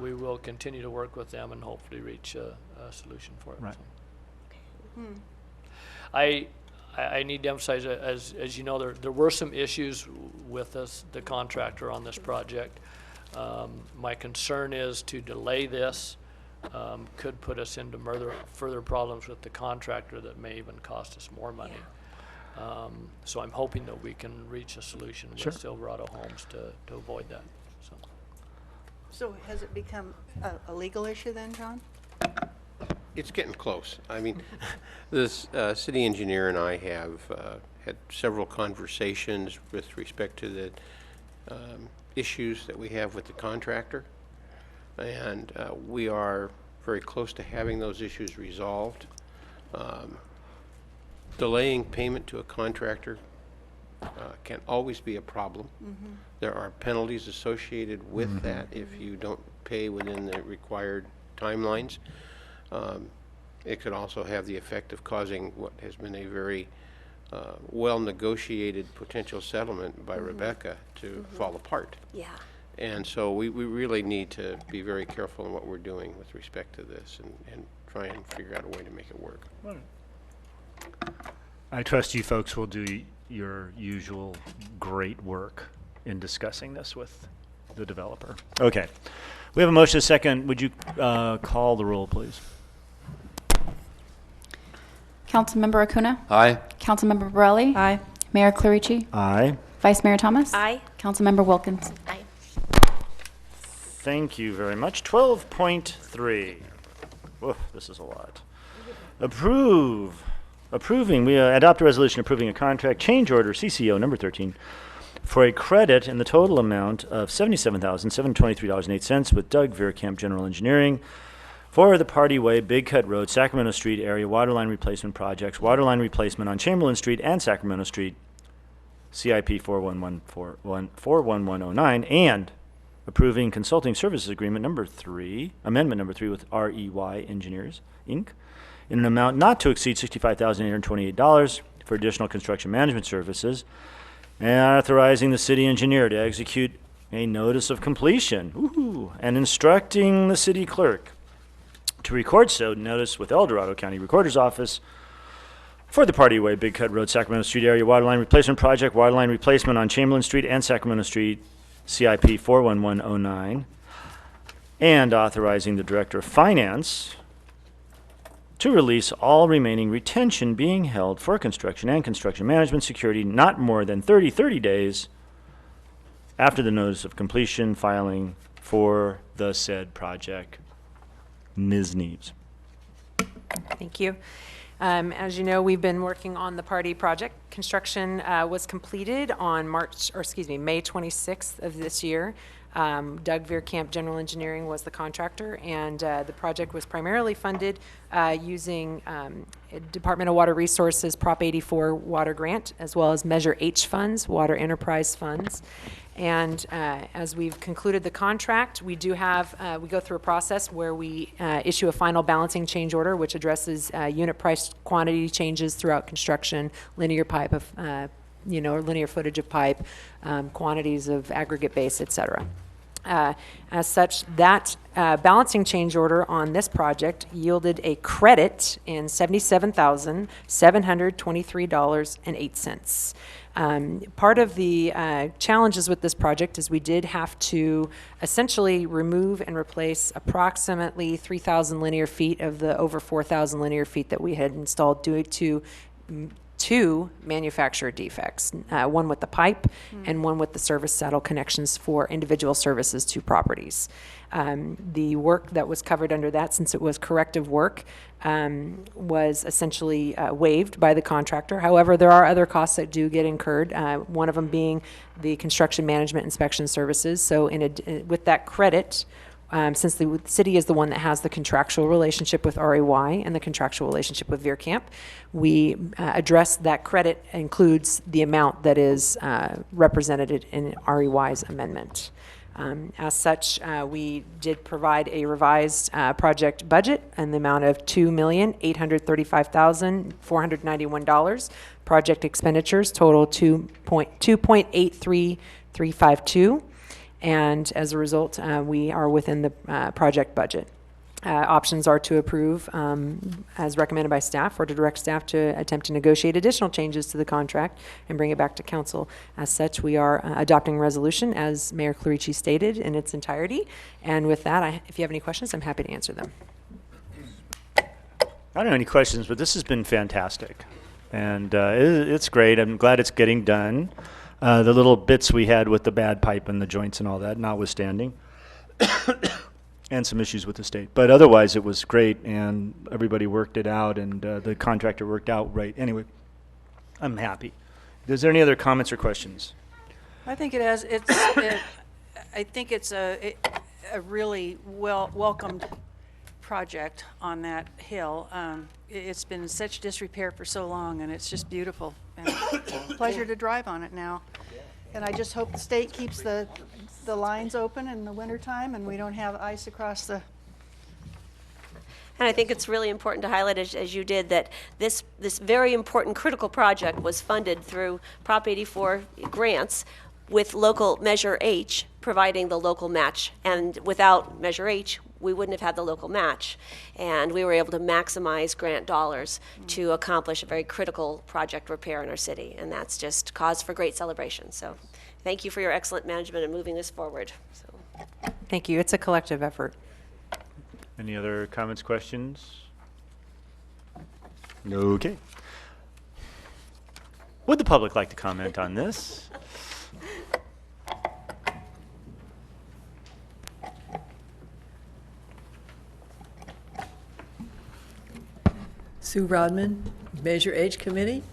Speaker 8: we will continue to work with them and hopefully reach a solution for it.
Speaker 1: Right.
Speaker 8: So. I need to emphasize, as you know, there were some issues with us, the contractor on this project. My concern is to delay this could put us into further problems with the contractor that may even cost us more money. So I'm hoping that we can reach a solution with
Speaker 1: Sure.
Speaker 8: Silverado Homes to avoid that.
Speaker 6: So has it become a legal issue then, John?
Speaker 7: It's getting close. I mean, this city engineer and I have had several conversations with respect to the issues that we have with the contractor, and we are very close to having those issues resolved. Delaying payment to a contractor can always be a problem.
Speaker 6: Mm-hmm.
Speaker 7: There are penalties associated with that if you don't pay within the required timelines. It could also have the effect of causing what has been a very well-negotiated potential settlement by Rebecca to fall apart.
Speaker 2: Yeah.
Speaker 7: And so we really need to be very careful in what we're doing with respect to this and try and figure out a way to make it work.
Speaker 1: I trust you folks will do your usual great work in discussing this with the developer. Okay. We have a motion, a second. Would you call the roll, please?
Speaker 3: Councilmember Acuna?
Speaker 4: Aye.
Speaker 3: Councilmember Borelli?
Speaker 15: Aye.
Speaker 3: Mayor Clarici?
Speaker 1: Aye.
Speaker 3: Vice Mayor Thomas?
Speaker 2: Aye.
Speaker 3: Councilmember Wilkins?
Speaker 5: Aye.
Speaker 1: Thank you very much. 12.3. Woof, this is a lot. Approving, we adopt a resolution approving a contract change order, CCO number 13, for a credit in the total amount of $77,723.08 with Doug Veerkamp General Engineering for the Party Way, Big Cut Road, Sacramento Street area waterline replacement projects, waterline replacement on Chamberlain Street and Sacramento Street, CIP 41109, and approving consulting services agreement number 3, amendment number 3 with REY Engineers, Inc., in an amount not to exceed $65,828 for additional construction management services, and authorizing the city engineer to execute a notice of completion, and instructing the city clerk to record said notice with El Dorado County Recorder's Office for the Party Way, Big Cut Road, Sacramento Street area waterline replacement project, waterline replacement on Chamberlain Street and Sacramento Street, CIP 41109, and authorizing the Director of Finance to release all remaining retention being held for construction and construction management security not more than 30 days after the notice of completion filing for the said project. Ms. Neves.
Speaker 16: Thank you. As you know, we've been working on the Party project. Construction was completed on May 26th of this year. Doug Veerkamp General Engineering was the contractor, and the project was primarily funded using Department of Water Resources Prop 84 water grant, as well as Measure H funds, water enterprise funds. And as we've concluded the contract, we do have, we go through a process where we issue a final balancing change order, which addresses unit price quantity changes throughout construction, linear pipe of, or linear footage of pipe, quantities of aggregate base, et cetera. As such, that balancing change order on this project yielded a credit in $77,723.08. Part of the challenges with this project is we did have to essentially remove and replace approximately 3,000 linear feet of the over 4,000 linear feet that we had installed due to two manufacturer defects, one with the pipe and one with the service saddle connections for individual services to properties. The work that was covered under that, since it was corrective work, was essentially waived by the contractor. However, there are other costs that do get incurred, one of them being the construction management inspection services. So with that credit, Since the city is the one that has the contractual relationship with REY and the contractual relationship with VeerCamp, we address that credit includes the amount that is represented in REY's amendment. As such, we did provide a revised project budget in the amount of $2,835,491. Project expenditures total $2.83352. And as a result, we are within the project budget. Options are to approve, as recommended by staff, or to direct staff to attempt to negotiate additional changes to the contract and bring it back to council. As such, we are adopting a resolution, as Mayor Clerici stated, in its entirety. And with that, if you have any questions, I'm happy to answer them.
Speaker 1: I don't have any questions, but this has been fantastic. And it's great. I'm glad it's getting done. The little bits we had with the bad pipe and the joints and all that, notwithstanding, and some issues with the state. But otherwise, it was great, and everybody worked it out, and the contractor worked out right. Anyway, I'm happy. Is there any other comments or questions?
Speaker 6: I think it has, I think it's a really welcomed project on that hill. It's been in such disrepair for so long, and it's just beautiful. And pleasure to drive on it now. And I just hope the state keeps the lines open in the wintertime and we don't have ice across the...
Speaker 2: And I think it's really important to highlight, as you did, that this very important critical project was funded through Prop 84 grants, with local Measure H providing the local match. And without Measure H, we wouldn't have had the local match. And we were able to maximize grant dollars to accomplish a very critical project repair in our city. And that's just cause for great celebration. So thank you for your excellent management and moving this forward. So.
Speaker 16: Thank you. It's a collective effort.
Speaker 1: Any other comments, questions? Okay. Would the public like to comment on this?
Speaker 15: Sue Rodman, Measure H Committee.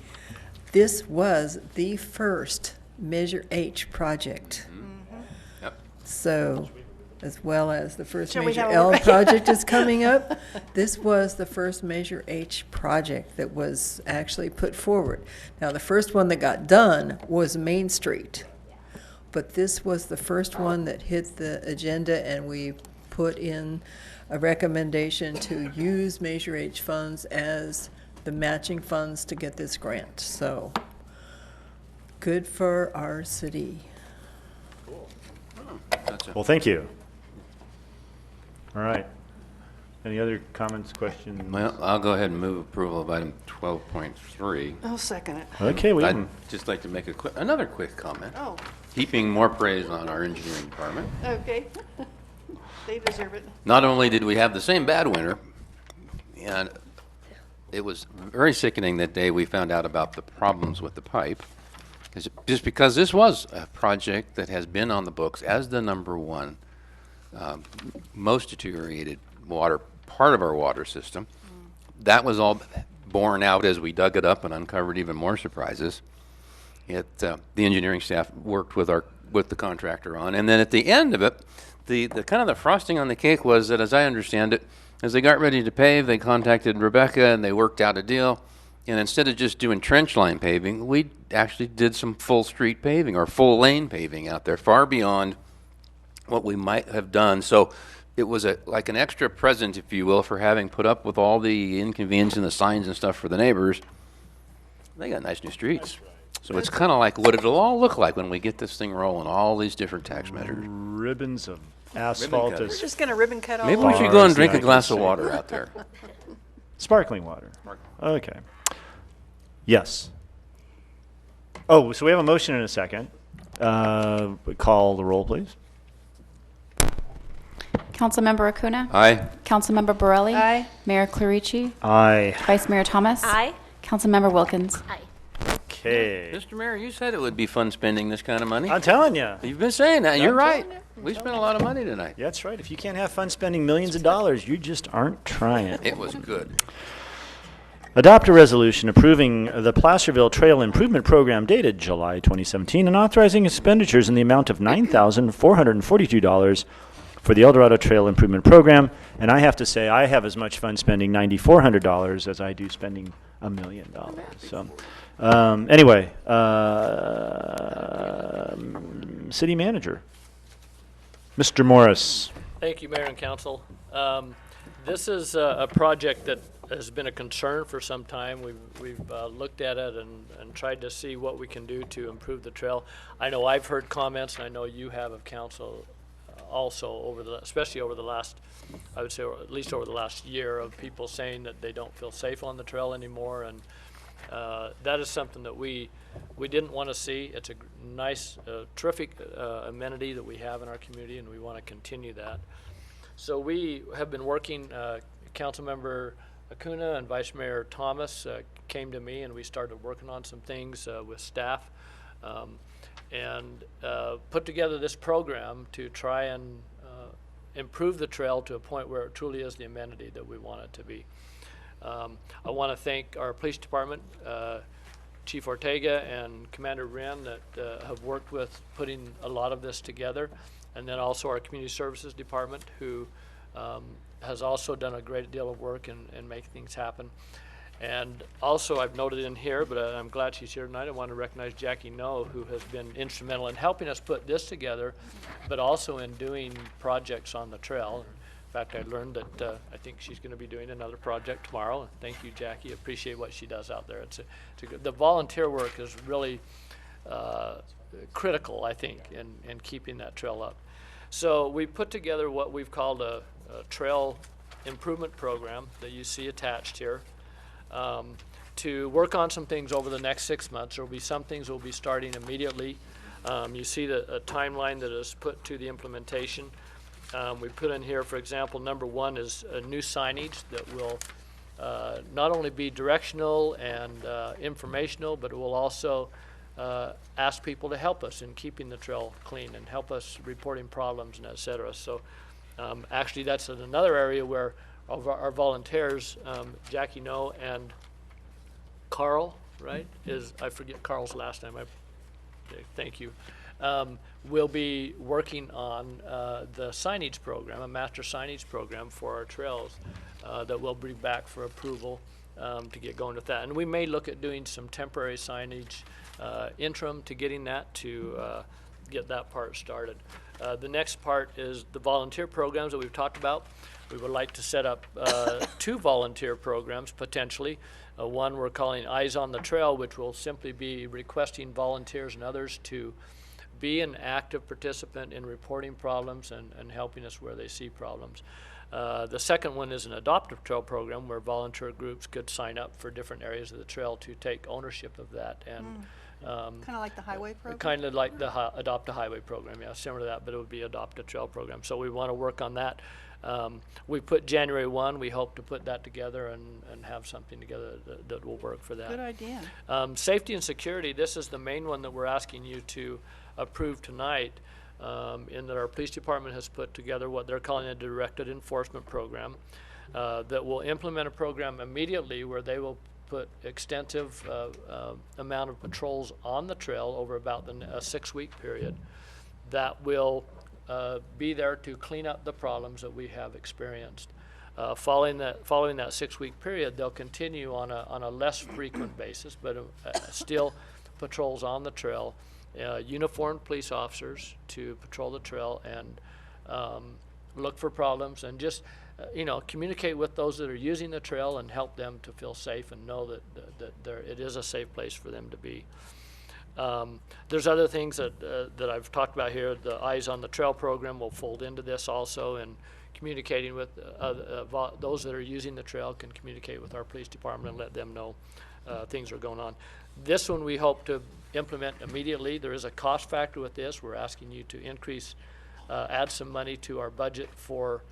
Speaker 15: This was the first Measure H project.
Speaker 4: Yep.
Speaker 15: So, as well as the first
Speaker 6: Shall we
Speaker 15: Measure
Speaker 6: have a-
Speaker 15: L project is coming up, this was the first Measure H project that was actually put forward. Now, the first one that got done was Main Street, but this was the first one that hit the agenda, and we put in a recommendation to use Measure H funds as the matching funds to get this grant. So, good for our city.
Speaker 1: Well, thank you. All right. Any other comments, questions?
Speaker 4: Well, I'll go ahead and move approval of item 12.3.
Speaker 6: I'll second it.
Speaker 1: Okay, we
Speaker 4: I'd
Speaker 1: can.
Speaker 4: just like to make another quick comment.
Speaker 6: Oh,
Speaker 4: Heaping more praise on our engineering department.
Speaker 6: okay. They deserve it.
Speaker 4: Not only did we have the same bad winter, and it was very sickening that day we found out about the problems with the pipe, just because this was a project that has been on the books as the #1 most deteriorated water, part of our water system. That was all borne out as we dug it up and uncovered even more surprises. The engineering staff worked with the contractor on, and then at the end of it, the kind of the frosting on the cake was that, as I understand it, as they got ready to pave, they contacted Rebecca and they worked out a deal. And instead of just doing trench line paving, we actually did some full street paving or full lane paving out there, far beyond what we might have done. So it was like an extra present, if you will, for having put up with all the inconvenience and the signs and stuff for the neighbors. They got nice new streets. So it's kind of like what it'll all look like when we get this thing rolling, all these different tax measures.
Speaker 1: Ribbons of asphalt.
Speaker 4: cutters.
Speaker 6: We're just going to ribbon cut all
Speaker 4: Maybe we
Speaker 6: over.
Speaker 4: should go and drink
Speaker 1: Yeah,
Speaker 4: a glass of water out there.
Speaker 1: Sparkling water. Okay. Yes. Oh, so we have a motion and a second. Call the roll, please.
Speaker 3: Councilmember Acuna?
Speaker 4: Aye.
Speaker 3: Councilmember Borelli?
Speaker 6: Aye.
Speaker 3: Mayor Clerici?
Speaker 1: Aye.
Speaker 3: Vice Mayor Thomas?
Speaker 2: Aye.
Speaker 3: Councilmember Wilkins?
Speaker 1: Okay.
Speaker 4: Mr. Mayor, you said it would be fun spending this kind of money.
Speaker 1: I'm telling you.
Speaker 4: You've been saying that, and you're
Speaker 1: I'm
Speaker 4: right.
Speaker 1: telling
Speaker 4: We spent a lot of money tonight.
Speaker 1: Yeah, that's right. If you can't have fun spending millions of dollars, you just aren't trying.
Speaker 4: It was good.
Speaker 1: Adopt a resolution approving the Placerville Trail Improvement Program dated July 2017 and authorizing expenditures in the amount of $9,442 for the El Dorado Trail Improvement Program. And I have to say, I have as much fun spending $9,400 as I do spending $1 million. So anyway, City Manager, Mr. Morris.
Speaker 8: Thank you, Mayor and Council. This is a project that has been a concern for some time. We've looked at it and tried to see what we can do to improve the trail. I know I've heard comments, and I know you have of council also, especially over the last, I would say, or at least over the last year, of people saying that they don't feel safe on the trail anymore, and that is something that we didn't want to see. It's a nice, terrific amenity that we have in our community, and we want to continue that. So we have been working, Councilmember Acuna and Vice Mayor Thomas came to me, and we started working on some things with staff and put together this program to try and improve the trail to a point where it truly is the amenity that we want it to be. I want to thank our police department, Chief Ortega and Commander Wren, that have worked with putting a lot of this together, and then also our community services department, who has also done a great deal of work in making things happen. And also, I've noted in here, but I'm glad she's here tonight, I want to recognize Jackie No, who has been instrumental in helping us put this together, but also in doing projects on the trail. In fact, I learned that I think she's going to be doing another project tomorrow. Thank you, Jackie. Appreciate what she does out there. The volunteer work is really critical, I think, in keeping that trail up. So we put together what we've called a trail improvement program that you see attached here to work on some things over the next 6 months. There will be some things that will be starting immediately. You see a timeline that is put to the implementation. We put in here, for example, number 1 is a new signage that will not only be directional and informational, but it will also ask people to help us in keeping the trail clean and help us reporting problems and et cetera. So actually that's another area where our volunteers, Jackie No and Carl, right, I forget Carl's last name, thank you, we'll be working on the signage program, a master signage program for our trails that we'll bring back for approval to get going with that. And we may look at doing some temporary signage interim to getting that to get that part started. The next part is the volunteer programs that we've talked about. We would like to set up 2 volunteer programs potentially. One we're calling Eyes on the Trail, which will simply be requesting volunteers and others to be an active participant in reporting problems and helping us where they see problems. The second one is an adoptive trail program where volunteer groups could sign up for different areas of the trail to take ownership of that. And
Speaker 6: kind of like the highway program?
Speaker 8: Kind of like the Adopt a Highway program, yeah, similar to that, but it would be Adopt a Trail program. So we want to work on that. We put January 1, we hope to put that together and have something together that will work for that.
Speaker 6: Good idea.
Speaker 8: Safety and security, this is the main one that we're asking you to approve tonight, in that our police department has put together what they're calling a directed enforcement program that will implement a program immediately where they will put extensive amount of patrols on the trail over about a 6-week period that will be there to clean up the problems that we have experienced. Following that 6-week period, they'll continue on a less frequent basis, but still patrols on the trail, uniformed police officers to patrol the trail and look for problems and just communicate with those that are using the trail and help them to feel safe and know that it is a safe place for them to be. There's other things that I've talked about here. The Eyes on the Trail program will fold into this also, and communicating with those that are using the trail can communicate with our police department and let them know things are going on. This one we hope to implement immediately. There is a cost factor with this. We're asking you to add some money to our budget for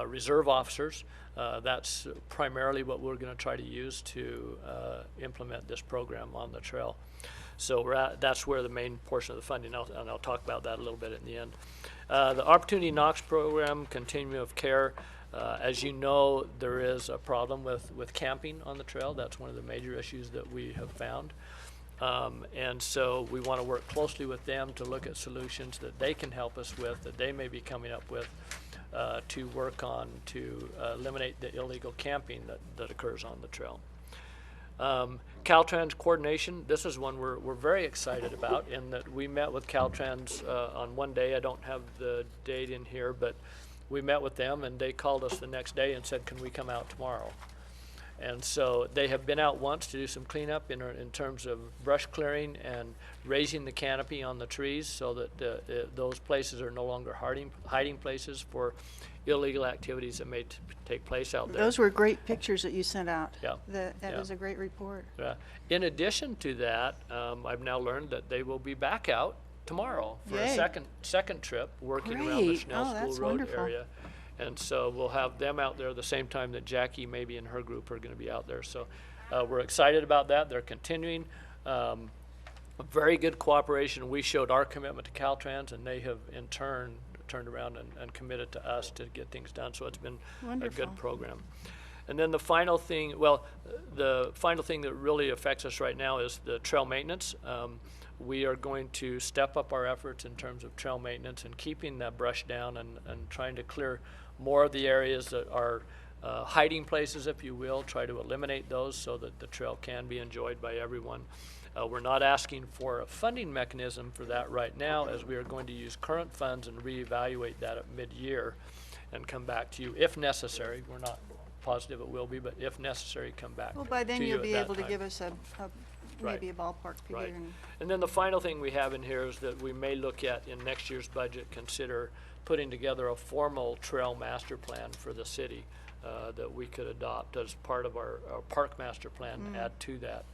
Speaker 8: reserve officers. That's primarily what we're going to try to use to implement this program on the trail. So that's where the main portion of the funding, and I'll talk about that a little bit in the end. The Opportunity Knocks program, continuum of care. As you know, there is a problem with camping on the trail. That's one of the major issues that we have found. And so we want to work closely with them to look at solutions that they can help us with, that they may be coming up with, to work on to eliminate the illegal camping that occurs on the trail. Caltrans coordination, this is one we're very excited about, in that we met with Caltrans on one day. I don't have the date in here, but we met with them and they called us the next day and said, can we come out tomorrow? And so they have been out once to do some cleanup in terms of brush clearing and raising the canopy on the trees so that those places are no longer hiding places for illegal activities that may take place out there.
Speaker 6: Those were great pictures that you sent out.
Speaker 8: Yeah.
Speaker 6: That was a great report.
Speaker 8: In addition to that, I've now learned that they will be back out tomorrow for
Speaker 6: Yay.
Speaker 8: a second trip working around the
Speaker 6: Great.
Speaker 8: Schnell
Speaker 6: Oh,
Speaker 8: School
Speaker 6: that's
Speaker 8: Road
Speaker 6: wonderful.
Speaker 8: area. And so we'll have them out there the same time that Jackie maybe and her group are going to be out there. So we're excited about that. They're continuing. Very good cooperation. We showed our commitment to Caltrans, and they have in turn turned around and committed to us to get things done. So it's been
Speaker 6: Wonderful.
Speaker 8: a good program. And then the final thing that really affects us right now is the trail maintenance. We are going to step up our efforts in terms of trail maintenance and keeping that brush down and trying to clear more of the areas that are hiding places, if you will, try to eliminate those so that the trail can be enjoyed by everyone. We're not asking for a funding mechanism for that right now, as we are going to use current funds and reevaluate that at mid-year and come back to you if necessary. We're not positive it will be, but if necessary, come back
Speaker 6: Well, by then
Speaker 8: to you
Speaker 6: you'll
Speaker 8: at
Speaker 6: be
Speaker 8: that
Speaker 6: able to
Speaker 8: time.
Speaker 6: give us maybe a ballpark figure.
Speaker 8: Right. And then the final thing we have in here is that we may look at in next year's budget, consider putting together a formal trail master plan for the city that we could adopt as part of our park master plan, add to that,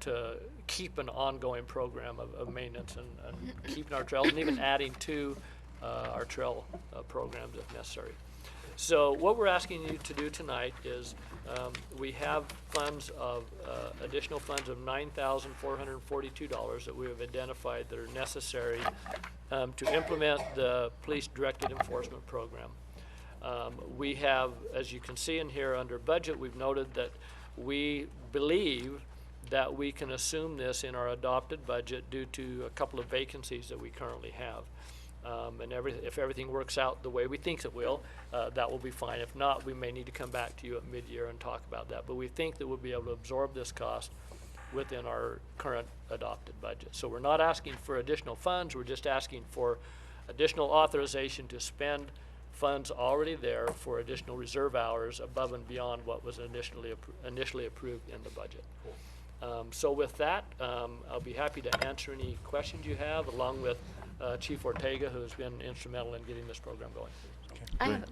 Speaker 8: to keep an ongoing program of maintenance and keeping our trails and even adding to our trail programs if necessary. So what we're asking you to do tonight is we have funds of additional funds of $9,442 that we have identified that are necessary to implement the police directed enforcement program. We have, as you can see in here under budget, we've noted that we believe that we can assume this in our adopted budget due to a couple of vacancies that we currently have. And if everything works out the way we think it will, that will be fine. If not, we may need to come back to you at mid-year and talk about that. But we think that we'll be able to absorb this cost within our current adopted budget. So we're not asking for additional funds. We're just asking for additional authorization to spend funds already there for additional reserve hours above and beyond what was initially approved in the budget. So with that, I'll be happy to answer any questions you have, along with Chief Ortega, who has been instrumental in getting this program going.
Speaker 5: I have,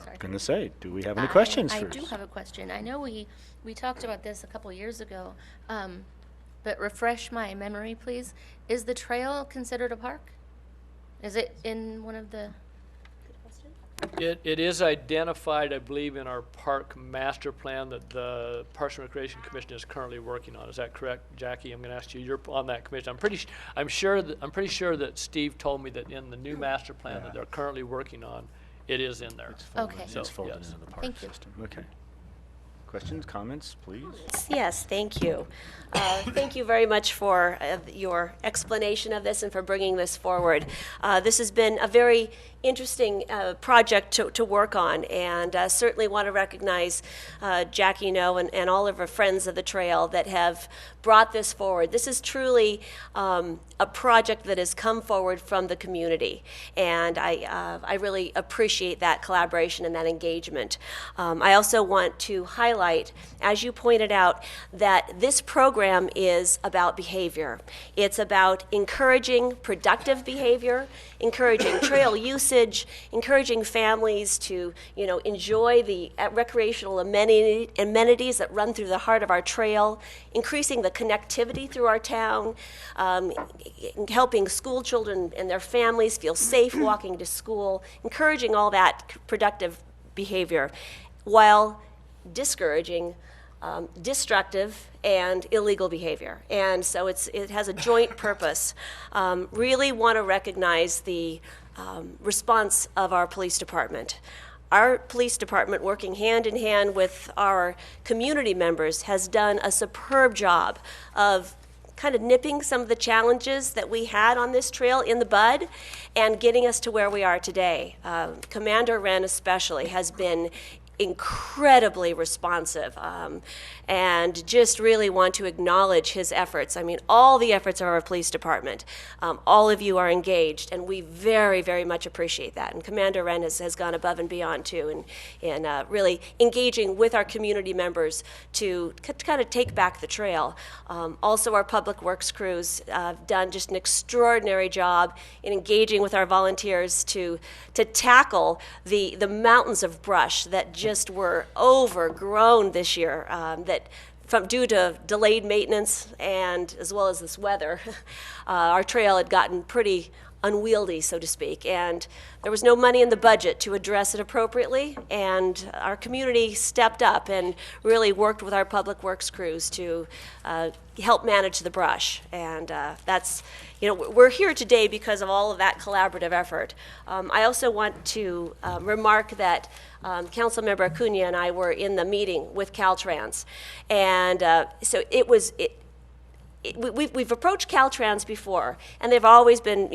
Speaker 5: sorry.
Speaker 1: Going to say, do we have any questions
Speaker 5: I
Speaker 1: first?
Speaker 5: do have a question. I know we talked about this a couple years ago, but refresh my memory, please. Is the trail considered a park? Is it in one of the?
Speaker 8: It is identified, I believe, in our park master plan that the Parks and Recreation Commission is currently working on. Is that correct, Jackie? I'm going to ask you. You're on that commission. I'm pretty sure that Steve told me that in the new master plan that they're currently working on, it is in there.
Speaker 5: Okay.
Speaker 8: So,
Speaker 1: It's folded
Speaker 8: yes.
Speaker 1: into the park
Speaker 5: Thank you.
Speaker 1: system. Okay. Questions, comments, please?
Speaker 2: Yes, thank you. Thank you very much for your explanation of this and for bringing this forward. This has been a very interesting project to work on, and certainly want to recognize Jackie No and all of our friends of the trail that have brought this forward. This is truly a project that has come forward from the community, and I really appreciate that collaboration and that engagement. I also want to highlight, as you pointed out, that this program is about behavior. It's about encouraging productive behavior, encouraging trail usage, encouraging families to, enjoy the recreational amenities that run through the heart of our trail, increasing the connectivity through our town, helping school children and their families feel safe walking to school, encouraging all that productive behavior, while discouraging destructive and illegal behavior. And so it has a joint purpose. Really want to recognize the response of our police department. our police department, working hand in hand with our community members, has done a superb job of kind of nipping some of the challenges that we had on this trail in the bud and getting us to where we are today. Commander Wren especially has been incredibly responsive, and just really want to acknowledge his efforts. I mean, all the efforts of our police department, all of you are engaged, and we very, very much appreciate that. And Commander Wren has gone above and beyond too, in really engaging with our community members to kind of take back the trail. Also, our public works crews have done just an extraordinary job in engaging with our volunteers to tackle the mountains of brush that just were overgrown this year, that due to delayed maintenance and as well as this weather, our trail had gotten pretty unwieldy, so to speak, and there was no money in the budget to address it appropriately, and our community stepped up and really worked with our public works crews to help manage the brush. And that's, we're here today because of all of that collaborative effort. I also want to remark that Councilmember Acuna and I were in the meeting with Caltrans, and so we've approached Caltrans before, and they've always been,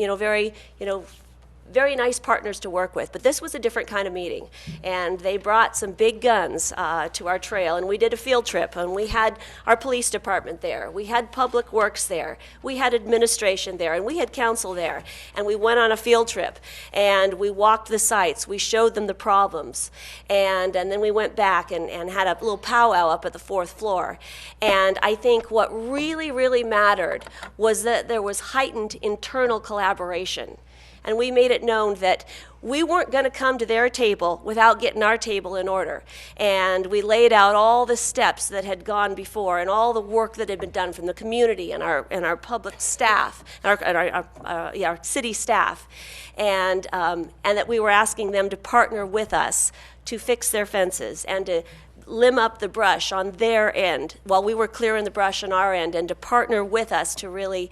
Speaker 2: very nice partners to work with. But this was a different kind of meeting, and they brought some big guns to our trail, and we did a field trip, and we had our police department there, we had public works there, we had administration there, and we had council there, and we went on a field trip, and we walked the sites, we showed them the problems, and then we went back and had a little powwow up at the 4th floor. And I think what really, really mattered was that there was heightened internal collaboration. And we made it known that we weren't going to come to their table without getting our table in order. And we laid out all the steps that had gone before and all the work that had been done from the community and our public staff, our city staff, and that we were asking them to partner with us to fix their fences and to limb up the brush on their end while we were clearing the brush on our end, and to partner with us to really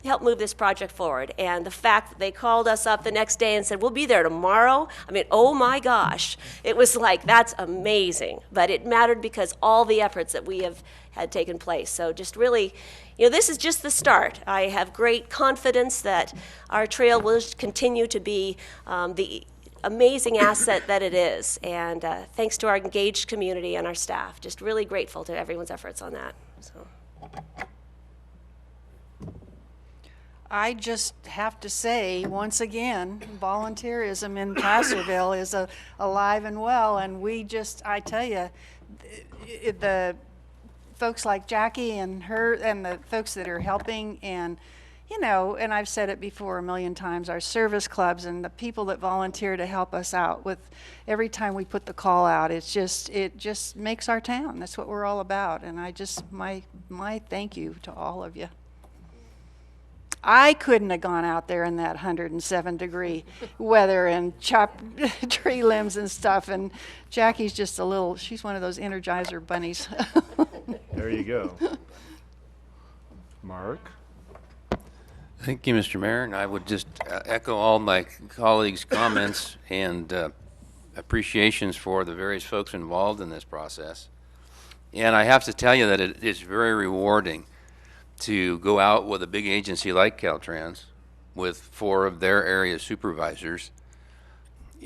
Speaker 2: help move this project forward. And the fact that they called us up the next day and said, we'll be there tomorrow, I mean, oh my gosh, it was like, that's amazing. But it mattered because all the efforts that we have had taken place. So just really, this is just the start. I have great confidence that our trail will continue to be the amazing asset that it is. And thanks to our engaged community and our staff, just really grateful to everyone's efforts on that. So.
Speaker 6: I just have to say, once again, volunteerism in Placerville is alive and well, and I tell you, the folks like Jackie and her and the folks that are helping, and and I've said it before a million times, our service clubs and the people that volunteer to help us out with every time we put the call out, it just makes our town. That's what we're all about, and my thank you to all of you. I couldn't have gone out there in that 107-degree weather and chop tree limbs and stuff. And Jackie's just she's one of those Energizer bunnies.
Speaker 1: There you go. Mark?
Speaker 4: Thank you, Mr. Mayor. And I would just echo all my colleagues' comments and appreciations for the various folks involved in this process. And I have to tell you that it is very rewarding to go out with a big agency like Caltrans with 4 of their area supervisors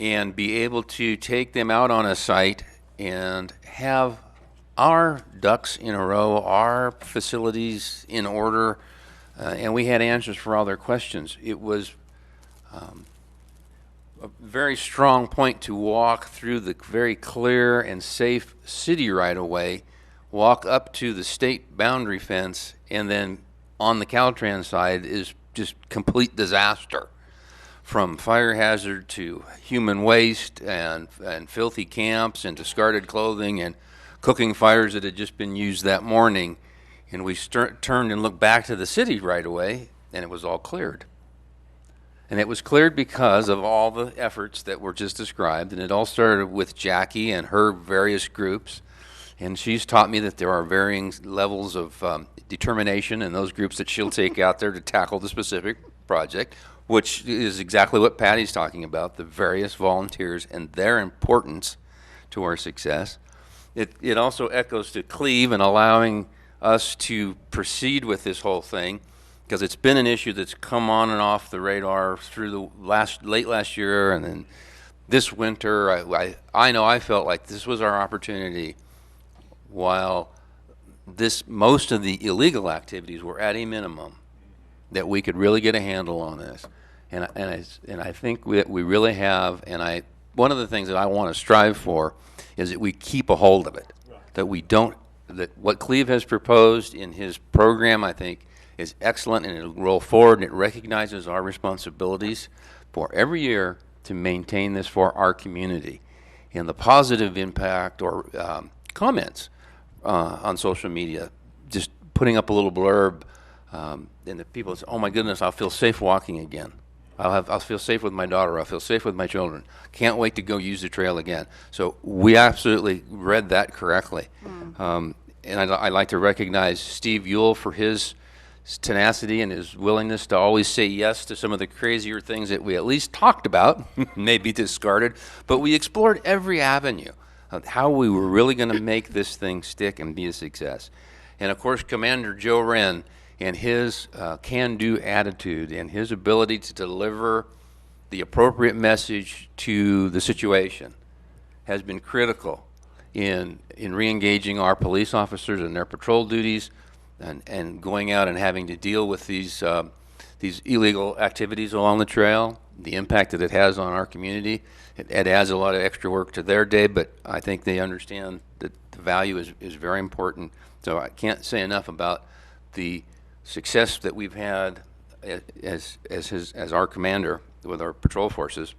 Speaker 4: and be able to take them out on a site and have our ducks in a row, our facilities in order, and we had answers for all their questions. It was a very strong point to walk through the very clear and safe city right-of-way, walk up to the state boundary fence, and then on the Caltrans side is just complete disaster, from fire hazard to human waste and filthy camps and discarded clothing and cooking fires that had just been used that morning. And we turned and looked back to the city right away, and it was all cleared. And it was cleared because of all the efforts that were just described, and it all started with Jackie and her various groups. And she's taught me that there are varying levels of determination in those groups that she'll take out there to tackle the specific project. which is exactly what Patty's talking about, the various volunteers and their importance to our success. It also echoes to Cleve and allowing us to proceed with this whole thing, because it's been an issue that's come on and off the radar through the late last year, and then this winter. I know I felt like this was our opportunity, while most of the illegal activities were at a minimum, that we could really get a handle on this. And I think we really have, and one of the things that I want to strive for is that we keep a hold of it, that we don't, that what Cleve has proposed in his program, I think, is excellent, and it'll roll forward, and it recognizes our responsibilities for every year to maintain this for our community. And the positive impact or comments on social media, just putting up a little blurb, and the people say, oh my goodness, I'll feel safe walking again. I'll feel safe with my daughter. I'll feel safe with my children. Can't wait to go use the trail again. So we absolutely read that correctly. And I'd like to recognize Steve Ewell for his tenacity and his willingness to always say yes to some of the crazier things that we at least talked about, maybe discarded, but we explored every avenue of how we were really going to make this thing stick and be a success. And of course, Commander Joe Wren and his can-do attitude and his ability to deliver the appropriate message to the situation has been critical in re-engaging our police officers in their patrol duties, and going out and having to deal with these illegal activities along the trail, the impact that it has on our community. It adds a lot of extra work to their day, but I think they understand that the value is very important. So I can't say enough about the success that we've had as our commander with our patrol forces.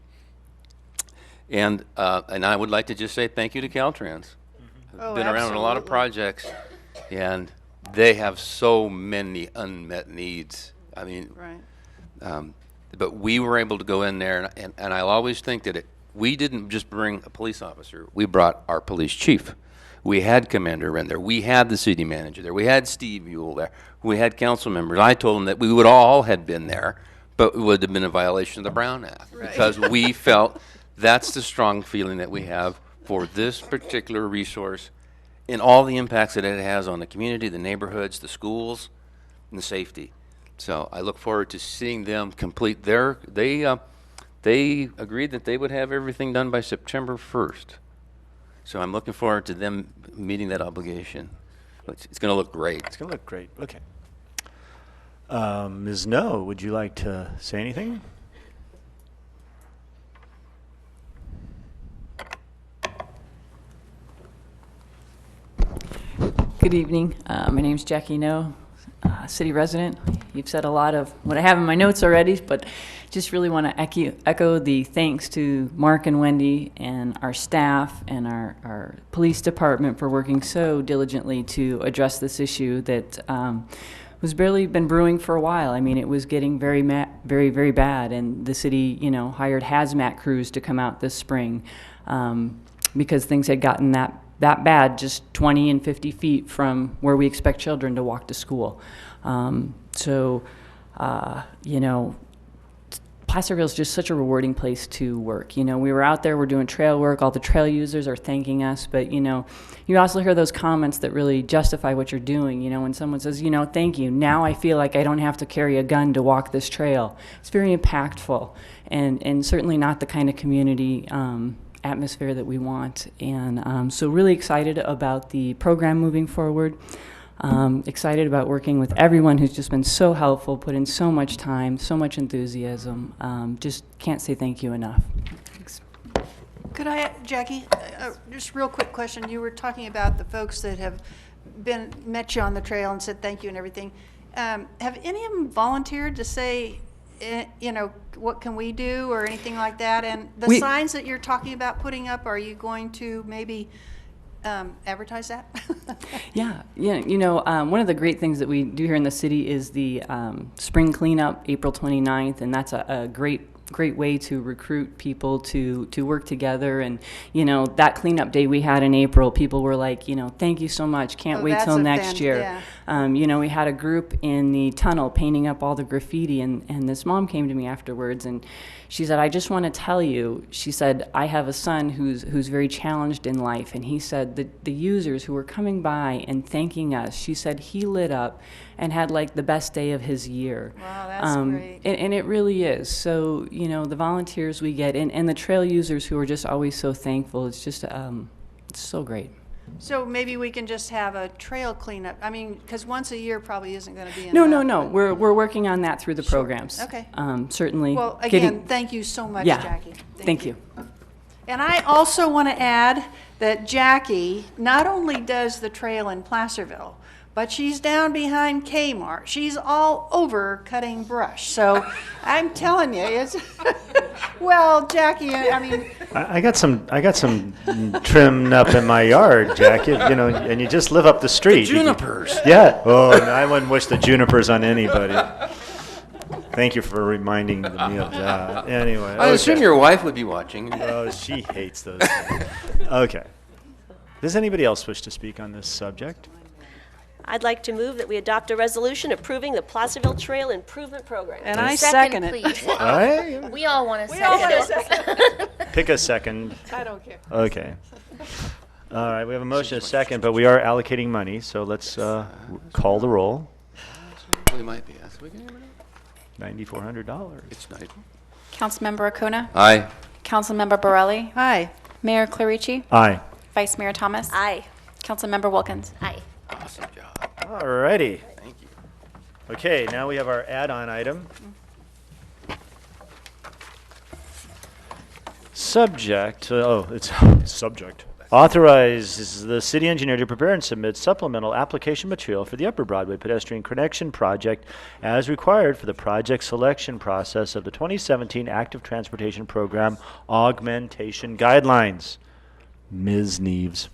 Speaker 4: And I would like to just say thank you to Caltrans. I've been around on a lot of projects, and they have so many unmet needs. I mean, but we were able to go in there, and I'll always think that we didn't just bring a police officer. We brought our police chief. We had Commander Wren there. We had the city manager there. We had Steve Ewell there. We had council members. I told them that we would all had been there, but it would have been a violation of the Brown Act, because we felt that's the strong feeling that we have for this particular resource and all the impacts that it has on the community, the neighborhoods, the schools, and the safety. So I look forward to seeing them complete they agreed that they would have everything done by September 1st. So I'm looking forward to them meeting that obligation. It's going to look great.
Speaker 1: It's going to look great. Okay. Ms. No, would you like to say anything?
Speaker 18: Good evening. My name's Jackie No, city resident. You've said a lot of what I have in my notes already, but just really want to echo the thanks to Mark and Wendy and our staff and our police department for working so diligently to address this issue that was barely been brewing for a while. I mean, it was getting very, very bad, and the city, hired hazmat crews to come out this spring because things had gotten that bad, just 20 and 50 feet from where we expect children to walk to school. Placerville is just such a rewarding place to work. We were out there, we're doing trail work, all the trail users are thanking us, but you also hear those comments that really justify what you're doing. When someone says, thank you, now I feel like I don't have to carry a gun to walk this trail. It's very impactful, and certainly not the kind of community atmosphere that we want. And so really excited about the program moving forward. Excited about working with everyone who's just been so helpful, put in so much time, so much enthusiasm. Just can't say thank you enough. Thanks.
Speaker 6: Could I, Jackie, just real quick question. You were talking about the folks that have met you on the trail and said thank you and everything. Have any of them volunteered to say, what can we do or anything like that? And the signs that you're talking about putting up, are you going to maybe advertise that?
Speaker 18: Yeah. One of the great things that we do here in the city is the spring cleanup, April 29th, and that's a great way to recruit people to work together. And that cleanup day we had in April, people were like, thank you so much, can't wait till next year. We had a group in the tunnel painting up all the graffiti, and this mom came to me afterwards, and she said, I just want to tell you, she said, I have a son who's very challenged in life, and he said the users who were coming by and thanking us, she said he lit up and had like the best day of his year.
Speaker 6: Wow, that's great.
Speaker 18: And it really is. So, the volunteers we get and the trail users who are just always so thankful, it's just, it's so great.
Speaker 6: So maybe we can just have a trail cleanup. I mean, because once a year probably isn't going to be enough.
Speaker 18: No. We're working on that through the programs.
Speaker 6: Okay.
Speaker 18: Certainly.
Speaker 6: Well, again, thank you so much,
Speaker 18: Yeah.
Speaker 6: Jackie.
Speaker 18: Thank you.
Speaker 6: And I also want to add that Jackie not only does the trail in Placerville, but she's down behind Kmart. She's all over cutting brush. So I'm telling you, it's well, Jackie. I mean,
Speaker 1: I got some trimmed up in my yard, Jackie. And you just live up the street.
Speaker 4: The junipers.
Speaker 1: Yeah. Oh, no, I wouldn't wish the junipers on anybody. Thank you for reminding me of that. Anyway,
Speaker 4: I assume your wife would be watching.
Speaker 1: Oh, she hates those things. Okay. Does anybody else wish to speak on this subject?
Speaker 2: I'd like to move that we adopt a resolution approving the Placerville Trail Improvement Program.
Speaker 6: and I second it.
Speaker 5: Please.
Speaker 1: All right.
Speaker 5: We all want to second it.
Speaker 1: Pick a second.
Speaker 6: I don't care.
Speaker 1: Okay. All right, we have a motion, a second, but we are allocating money, so let's call the roll.
Speaker 4: We might be.
Speaker 1: $9,400.
Speaker 4: It's nice.
Speaker 3: Councilmember Acuna?
Speaker 4: Aye.
Speaker 3: Councilmember Borelli?
Speaker 6: Hi.
Speaker 3: Mayor Clarici?
Speaker 1: Aye.
Speaker 3: Vice Mayor Thomas?
Speaker 2: Aye.
Speaker 3: Councilmember Wilkins?
Speaker 5: Aye.
Speaker 4: Awesome job.
Speaker 1: All righty.
Speaker 4: Thank you.
Speaker 1: Okay, now we have our add-on item. Subject, it's subject. Authorizes the city engineer to prepare and submit supplemental application material for the Upper Broadway Pedestrian Connection Project as required for the project selection process of the 2017 Active Transportation Program Augmentation Guidelines. Ms. Neves.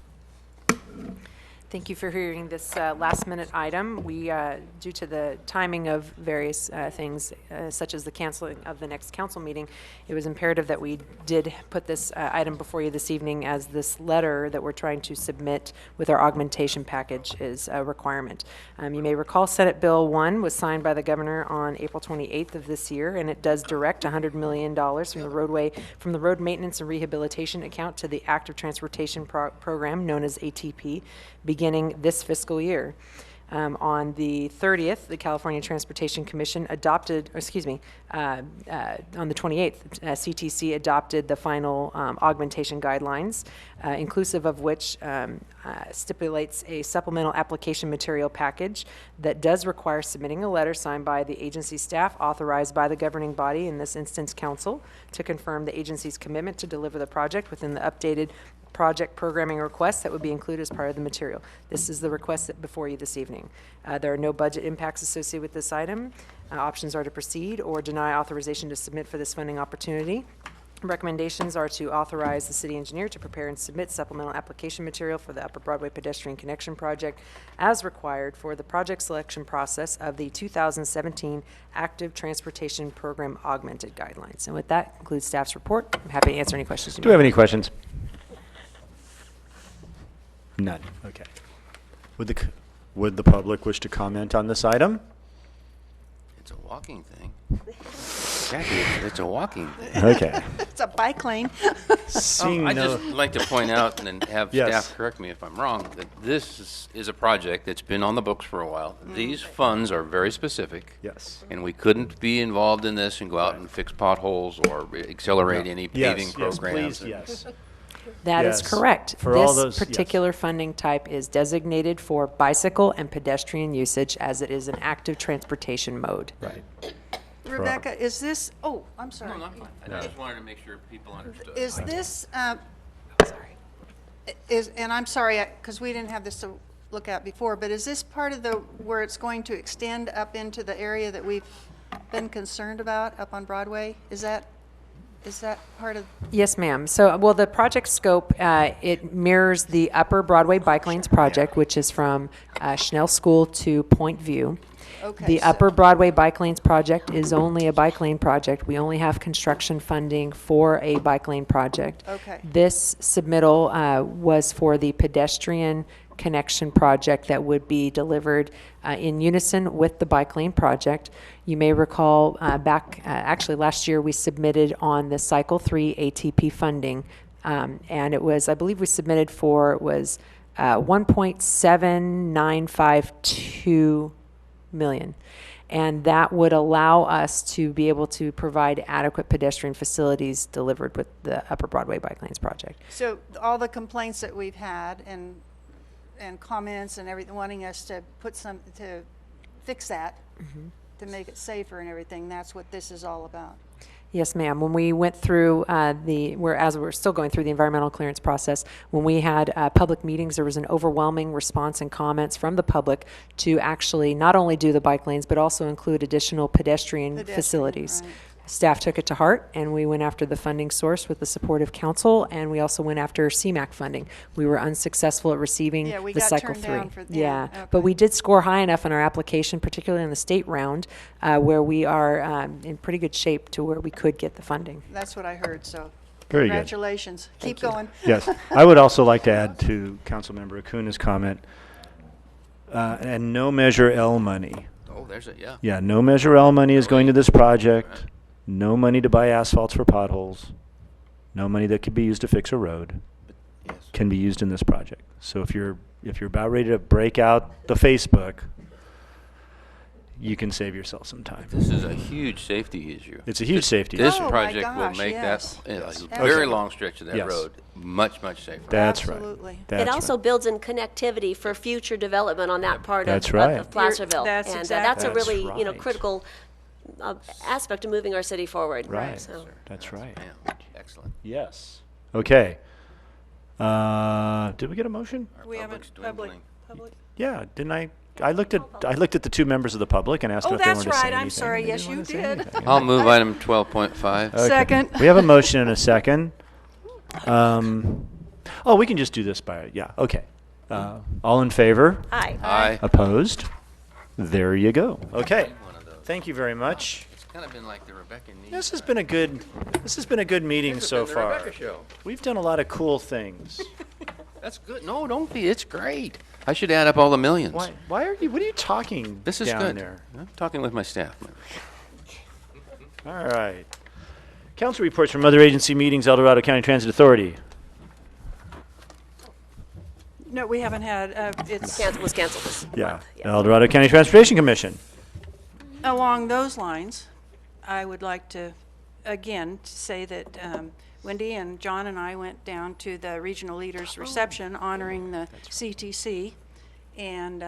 Speaker 16: Thank you for hearing this last-minute item. We, due to the timing of various things, such as the canceling of the next council meeting, it was imperative that we did put this item before you this evening, as this letter that we're trying to submit with our augmentation package is a requirement. You may recall Senate Bill 1 was signed by the governor on April 28th of this year, and it does direct $100 million from the road maintenance and rehabilitation account to the Active Transportation Program, known as ATP, beginning this fiscal year. On the 30th, the California Transportation Commission adopted, on the 28th, CTC adopted the final augmentation guidelines, inclusive of which stipulates a supplemental application material package that does require submitting a letter signed by the agency staff authorized by the governing body, in this instance council, to confirm the agency's commitment to deliver the project within the updated project programming requests that would be included as part of the material. This is the request before you this evening. There are no budget impacts associated with this item. Options are to proceed or deny authorization to submit for this funding opportunity. Recommendations are to authorize the city engineer to prepare and submit supplemental application material for the Upper Broadway Pedestrian Connection Project as required for the project selection process of the 2017 Active Transportation Program Augmented Guidelines. And with that concludes staff's report. I'm happy to answer any questions.
Speaker 1: Do we have any questions? None. Okay. Would the public wish to comment on this item?
Speaker 4: It's a walking thing. Jackie, it's a walking thing.
Speaker 1: Okay.
Speaker 6: It's a bike lane.
Speaker 4: I'd just like to point out and have
Speaker 1: Yes.
Speaker 4: staff correct me if I'm wrong, that this is a project that's been on the books for a while. These funds are very specific.
Speaker 1: Yes.
Speaker 4: And we couldn't be involved in this and go out and fix potholes or accelerate any paving programs.
Speaker 1: Yes.
Speaker 16: That is
Speaker 1: Yes.
Speaker 16: correct.
Speaker 1: For all
Speaker 16: This
Speaker 1: those- yes.
Speaker 16: particular funding type is designated for bicycle and pedestrian usage, as it is an active transportation mode.
Speaker 1: Right.
Speaker 6: Rebecca, is this, I'm sorry.
Speaker 4: No, not fine. I just wanted to make sure people understood.
Speaker 6: Is this, and I'm sorry, because we didn't have this to look at before, but is this part of where it's going to extend up into the area that we've been concerned about up on Broadway? Is that part of?
Speaker 16: Yes, ma'am. So, well, the project scope, it mirrors the Upper Broadway Bike Lanes project, which is from Schnell School to Point View.
Speaker 6: Okay,
Speaker 16: The Upper Broadway Bike Lanes project is only a bike lane project. We only have construction funding for a bike lane project.
Speaker 6: Okay.
Speaker 16: This submittal was for the pedestrian connection project that would be delivered in unison with the bike lane project. You may recall actually last year we submitted on the Cycle 3 ATP funding, and it was, I believe we submitted for, 1.7952 million. And that would allow us to be able to provide adequate pedestrian facilities delivered with the Upper Broadway Bike Lanes project.
Speaker 6: So all the complaints that we've had and comments and everything, wanting us to to fix that, to make it safer and everything, that's what this is all about.
Speaker 16: Yes, ma'am. When we went through we're still going through the environmental clearance process, when we had public meetings, there was an overwhelming response and comments from the public to actually not only do the bike lanes, but also include additional pedestrian facilities.
Speaker 6: Right.
Speaker 16: Staff took it to heart, and we went after the funding source with the support of council, and we also went after CMAQ funding. We were unsuccessful at receiving
Speaker 6: Yeah, we
Speaker 16: the
Speaker 6: got
Speaker 16: Cycle
Speaker 6: turned
Speaker 16: 3.
Speaker 6: down for-
Speaker 16: yeah,
Speaker 6: okay.
Speaker 16: but we did score high enough in our application, particularly in the state round, where we are in pretty good shape to where we could get the funding.
Speaker 6: That's what I heard, so
Speaker 1: Very good.
Speaker 6: congratulations. Keep going.
Speaker 1: Yes. I would also like to add to Councilmember Acuna's comment, and no Measure L money.
Speaker 4: Oh, there's it, yeah.
Speaker 1: Yeah, no Measure L money is going to this project. No money to buy asphalts for potholes. No money that could be used to fix a road can be used in this project. So if you're about ready to break out the Facebook, you can save yourself some time.
Speaker 4: This is a huge safety issue.
Speaker 1: It's a huge safety
Speaker 4: This
Speaker 1: issue.
Speaker 4: project
Speaker 6: gosh,
Speaker 4: will make
Speaker 6: yes.
Speaker 4: that a
Speaker 6: Yes.
Speaker 4: very long stretch of that
Speaker 1: Yes.
Speaker 4: road much, much safer.
Speaker 1: That's
Speaker 6: Absolutely.
Speaker 1: right. That's
Speaker 2: It also builds in connectivity for future development on that part
Speaker 1: That's
Speaker 2: of,
Speaker 1: right.
Speaker 2: of Placerville.
Speaker 6: That's
Speaker 2: and
Speaker 6: exactly-
Speaker 2: that's a
Speaker 1: That's
Speaker 2: really,
Speaker 1: right.
Speaker 2: critical aspect of moving our city forward.
Speaker 1: Right.
Speaker 2: So.
Speaker 1: That's right.
Speaker 4: Yeah, excellent.
Speaker 1: Yes. Okay. Did we get a motion?
Speaker 4: Our
Speaker 6: We
Speaker 4: public's
Speaker 6: haven't
Speaker 4: dwindling.
Speaker 6: public.
Speaker 1: Yeah. Didn't I? I looked at the two members of the public and asked
Speaker 6: Oh,
Speaker 1: them if they
Speaker 6: that's
Speaker 1: wanted to say
Speaker 6: right. I'm
Speaker 1: anything,
Speaker 6: sorry.
Speaker 1: and they
Speaker 6: Yes,
Speaker 1: didn't
Speaker 6: you
Speaker 1: wanna say
Speaker 6: did.
Speaker 1: anything.
Speaker 4: I'll move item 12.5.
Speaker 1: Okay.
Speaker 6: Second.
Speaker 1: We have a motion and a second. We can just do this by, yeah, okay. All in favor?
Speaker 2: Aye.
Speaker 4: Aye.
Speaker 1: Opposed? There you go. Okay. Thank you very much.
Speaker 4: It's kind of been like the Rebecca Needs.
Speaker 1: This has been a good meeting
Speaker 4: This has
Speaker 1: so
Speaker 4: been the
Speaker 1: far.
Speaker 4: Rebecca Show.
Speaker 1: We've done a lot of cool things.
Speaker 4: That's good. No, don't be. It's great. I should add up all the millions.
Speaker 1: What are you talking
Speaker 4: This is
Speaker 1: down
Speaker 4: good.
Speaker 1: there?
Speaker 4: I'm talking with my staff.
Speaker 1: All right. Council reports from other agency meetings, El Dorado County Transit Authority.
Speaker 6: No, we haven't had, it's
Speaker 2: Was canceled this
Speaker 1: Yeah.
Speaker 2: month.
Speaker 1: El Dorado County Transportation Commission.
Speaker 6: along those lines. I would like to, again, say that Wendy and John and I went down to the regional leaders reception honoring the CTC, and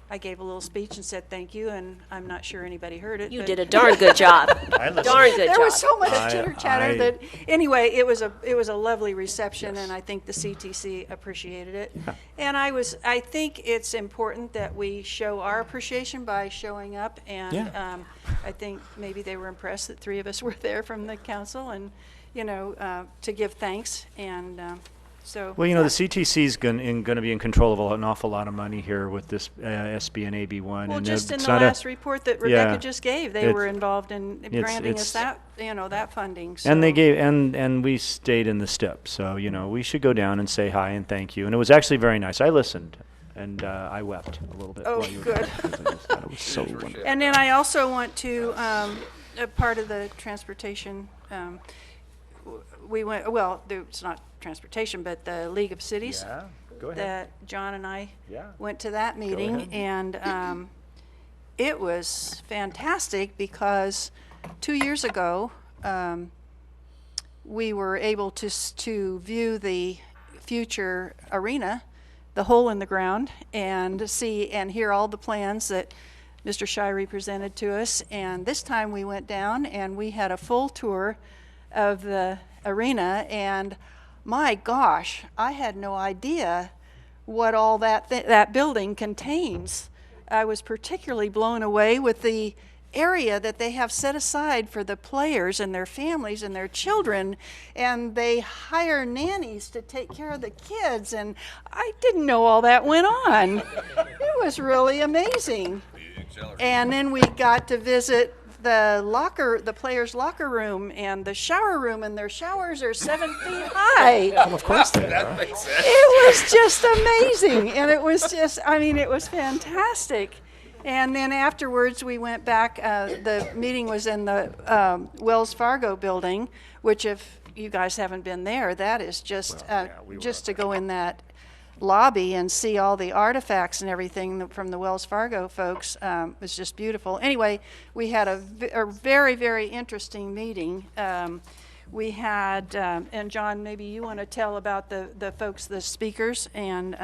Speaker 6: I gave a little speech and said thank you, and I'm not sure anybody heard it.
Speaker 2: You
Speaker 6: but-
Speaker 2: did a darn good job.
Speaker 1: I listened.
Speaker 2: Darn good
Speaker 6: There
Speaker 2: job.
Speaker 6: was so much
Speaker 1: I-
Speaker 6: chitter chatter
Speaker 1: I-
Speaker 6: that, anyway, it was a lovely reception, and I think the CTC appreciated it. And I think it's important that we show our appreciation by showing up, and
Speaker 1: Yeah.
Speaker 6: I think maybe they were impressed that 3 of us were there from the council, and, to give thanks, and so.
Speaker 1: Well, the CTC is going to be in control of an awful lot of money here with this SB and AB1.
Speaker 6: Well,
Speaker 1: and
Speaker 6: just in
Speaker 1: it's
Speaker 6: the
Speaker 1: not a-
Speaker 6: last report that Rebecca
Speaker 1: yeah,
Speaker 6: just gave, they
Speaker 1: it's-
Speaker 6: were involved in granting us
Speaker 1: it's-
Speaker 6: that funding.
Speaker 1: And they
Speaker 6: so-
Speaker 1: gave, and we stayed in the step. So, we should go down and say hi and thank you. And it was actually very nice. I listened, and I wept a little bit.
Speaker 6: Oh,
Speaker 1: while you were
Speaker 6: good.
Speaker 1: talking. I just thought it was so wonderful.
Speaker 6: And then I also want to, a part of the transportation, we went, well, it's not transportation, but the League of Cities.
Speaker 1: Yeah, go ahead.
Speaker 6: That John and I
Speaker 1: Yeah.
Speaker 6: went to that meeting,
Speaker 1: ahead.
Speaker 6: and it was fantastic because 2 years ago, we were able to view the future arena, the hole in the ground, and see and hear all the plans that Mr. Shirey presented to us. And this time we went down and we had a full tour of the arena, and my gosh, I had no idea what all that building contains. I was particularly blown away with the area that they have set aside for the players and their families and their children, and they hire nannies to take care of the kids, and I didn't know all that went on. It was really amazing. And then we got to visit the players' locker room and the shower room, and their showers are 7 feet high.
Speaker 1: Well, of course they are.
Speaker 6: It was just amazing, and it was just, I mean, it was fantastic. And then afterwards, we went back, the meeting was in the Wells Fargo building, which if you guys haven't been there, that is just, just to go in that lobby and see all the artifacts and everything from the Wells Fargo folks was just beautiful. Anyway, we had a very, very interesting meeting. We had, and John, maybe you want to tell about the folks, the speakers, and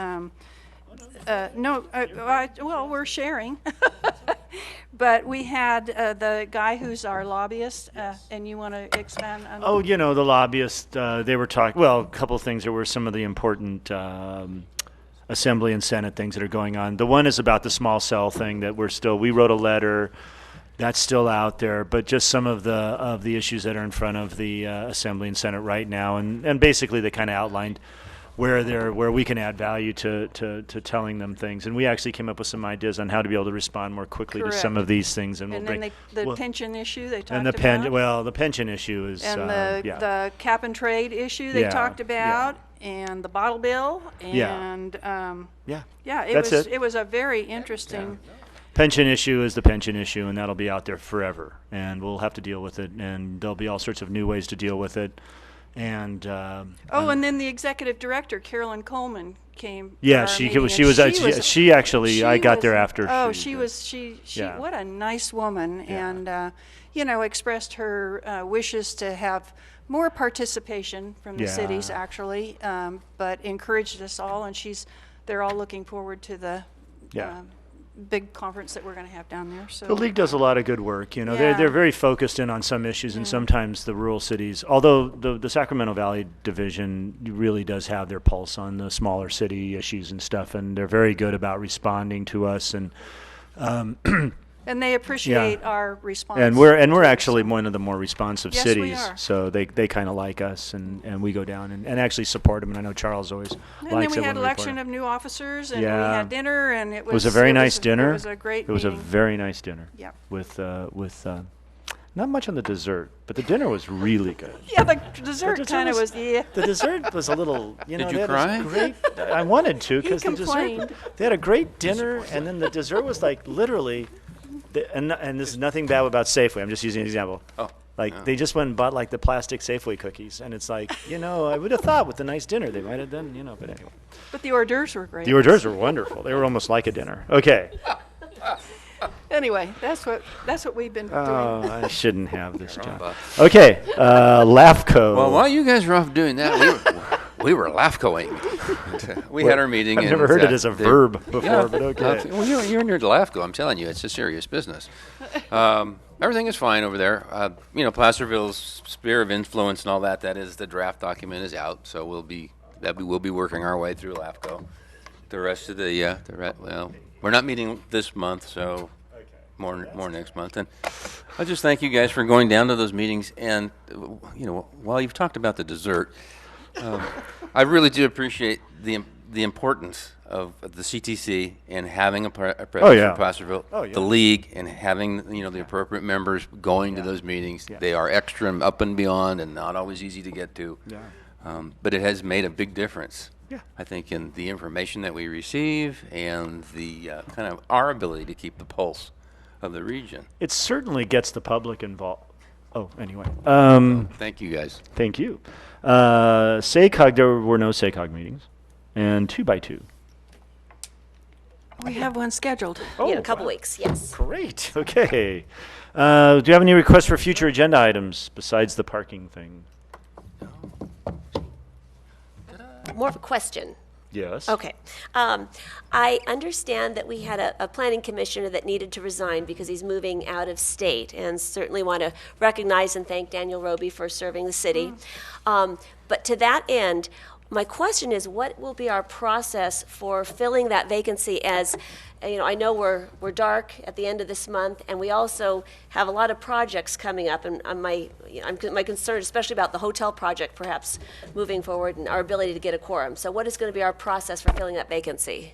Speaker 6: well, we're sharing. But we had the guy who's our lobbyist, and you want to expand on
Speaker 1: Oh, you know, the lobbyist, they were talking, well, a couple of things. There were some of the important Assembly and Senate things that are going on. The one is about the small cell thing that we wrote a letter. That's still out there, but just some of the issues that are in front of the Assembly and Senate right now. And basically they kind of outlined where we can add value to telling them things, and we actually came up with some ideas on how to be able to respond more quickly to some of these things. And
Speaker 6: then the pension issue they talked
Speaker 1: and
Speaker 6: about.
Speaker 1: The pension issue is
Speaker 6: and the cap and trade issue they talked about, and the bottle bill, and it was a very interesting.
Speaker 1: Pension issue is the pension issue, and that'll be out there forever, and we'll have to deal with it, and there'll be all sorts of new ways to deal with it. And
Speaker 6: and then the executive director, Carolyn Coleman, came.
Speaker 1: Yeah, she actually I got there after.
Speaker 6: Oh, she what a nice woman, and expressed her wishes to have more participation from the cities actually, but encouraged us all, and they're all looking forward to the big conference that we're going to have down there. So
Speaker 1: the league does a lot of good work. You know, they're very focused in on some issues, and sometimes the rural cities. Although the Sacramento Valley division really does have their pulse on the smaller city issues and stuff, and they're very good about responding to us and.
Speaker 6: And they appreciate our response.
Speaker 1: And we're actually one of the more responsive cities.
Speaker 6: We are.
Speaker 1: So they kind of like us, and we go down and actually support them. And I know Charles always likes it.
Speaker 6: And then we had election of new officers, and we had dinner, and it was
Speaker 1: a very nice dinner.
Speaker 6: It was a great meeting.
Speaker 1: It was a very nice dinner.
Speaker 6: Yeah.
Speaker 1: With not much on the dessert, but the dinner was really good.
Speaker 6: Yeah, the dessert kind of was.
Speaker 1: The dessert was a little. Did
Speaker 4: you cry?
Speaker 1: I wanted to, because
Speaker 6: the
Speaker 1: dessert. They had a great dinner, and then the dessert was like literally. And this is nothing bad about Safeway. I'm just using an example. They just went and bought like the plastic Safeway cookies, and it's like, I would have thought with the nice dinner they might have done, but anyway.
Speaker 6: But the hors d'oeuvres were great.
Speaker 1: The hors d'oeuvres were wonderful. They were almost like a dinner. Okay.
Speaker 6: Anyway, that's what we've been doing.
Speaker 1: Oh, I shouldn't have this job. Okay, LAFCO.
Speaker 4: Well, while you guys were off doing that, we were LAFCOing. We had our meeting.
Speaker 1: I've never heard it as a verb before, but okay.
Speaker 4: Well, you're in your LAFCO. I'm telling you, it's a serious business. Everything is fine over there. Placerville's sphere of influence and all that. That is, the draft document is out, so we'll be working our way through LAFCO. The rest of we're not meeting this month, so more next month. And I just thank you guys for going down to those meetings. And while you've talked about the dessert, I really do appreciate the importance of the CTC and having a president from Placerville, the league, and having the appropriate members going to those meetings. Yeah. They are extra and up and beyond, and not always easy to get to. Yeah. But it has made a big difference. Yeah. I think in the information that we receive and the kind of our ability to keep the pulse of the region.
Speaker 1: It certainly gets the public involved. Oh, anyway.
Speaker 4: Thank you, guys.
Speaker 1: Thank you. SACOG, there were no SACOG meetings, and 2x2.
Speaker 6: We have one scheduled.
Speaker 2: In a couple weeks, yes.
Speaker 1: Great. Okay. Do you have any requests for future agenda items besides the parking thing?
Speaker 2: More of a question.
Speaker 1: Yes.
Speaker 2: Okay. I understand that we had a planning commissioner that needed to resign because he's moving out of state, and certainly want to recognize and thank Daniel Roby for serving the city. But to that end, my question is, what will be our process for filling that vacancy as I know we're dark at the end of this month, and we also have a lot of projects coming up, and my concern, especially about the hotel project perhaps moving forward and our ability to get a quorum. So what is going to be our process for filling that vacancy?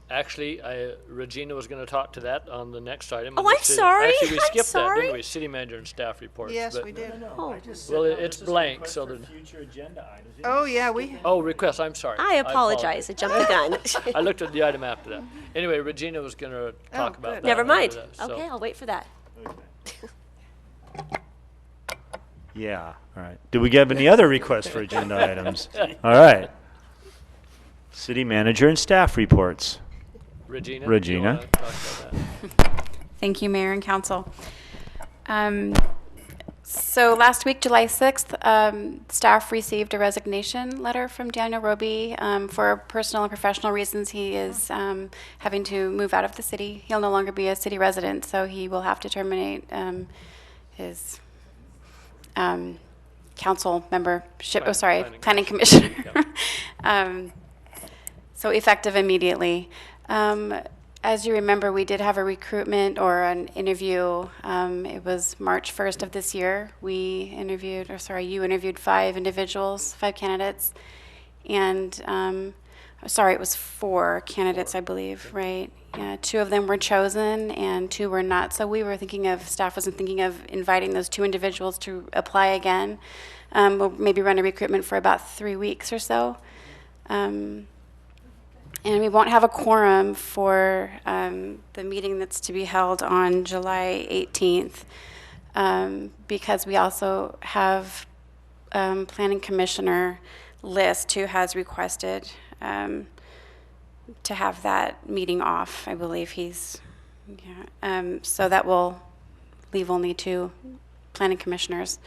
Speaker 8: Actually, Regina was going to talk to that on the next item.
Speaker 2: Oh, I'm sorry.
Speaker 8: Actually, we
Speaker 2: I'm
Speaker 8: skipped that,
Speaker 2: sorry.
Speaker 8: didn't we? City manager and staff reports.
Speaker 6: Yes,
Speaker 8: but-
Speaker 6: we did.
Speaker 8: Well, it's blank, so the.
Speaker 1: Future agenda items.
Speaker 6: Oh, yeah, we,
Speaker 8: Oh, request, I'm sorry.
Speaker 2: I apologize. I jumped the gun.
Speaker 8: I looked at the item after that. Anyway, Regina was going to talk about that.
Speaker 2: Never mind.
Speaker 8: after that, so-
Speaker 2: Okay, I'll wait for that.
Speaker 1: Yeah, all right. Do we have any other requests for agenda items? All right. City manager and staff reports.
Speaker 8: Regina?
Speaker 1: Regina.
Speaker 8: you wanna talk about that?
Speaker 3: Thank you, Mayor and Council. So last week, July 6th, staff received a resignation letter from Daniel Roby. For personal and professional reasons, he is having to move out of the city. He'll no longer be a city resident, so he will have to terminate his council membership, planning commissioner. So effective immediately. As you remember, we did have a recruitment or an interview. It was March 1st of this year. You interviewed 5 individuals, 5 candidates. And, it was 4 candidates, I believe, right? 2 of them were chosen and 2 were not. So staff wasn't thinking of inviting those 2 individuals to apply again. We'll maybe run a recruitment for about 3 weeks or so. And we won't have a quorum for the meeting that's to be held on July 18th because we also have planning commissioner list who has requested to have that meeting off. I believe so that will leave only 2 planning commissioners.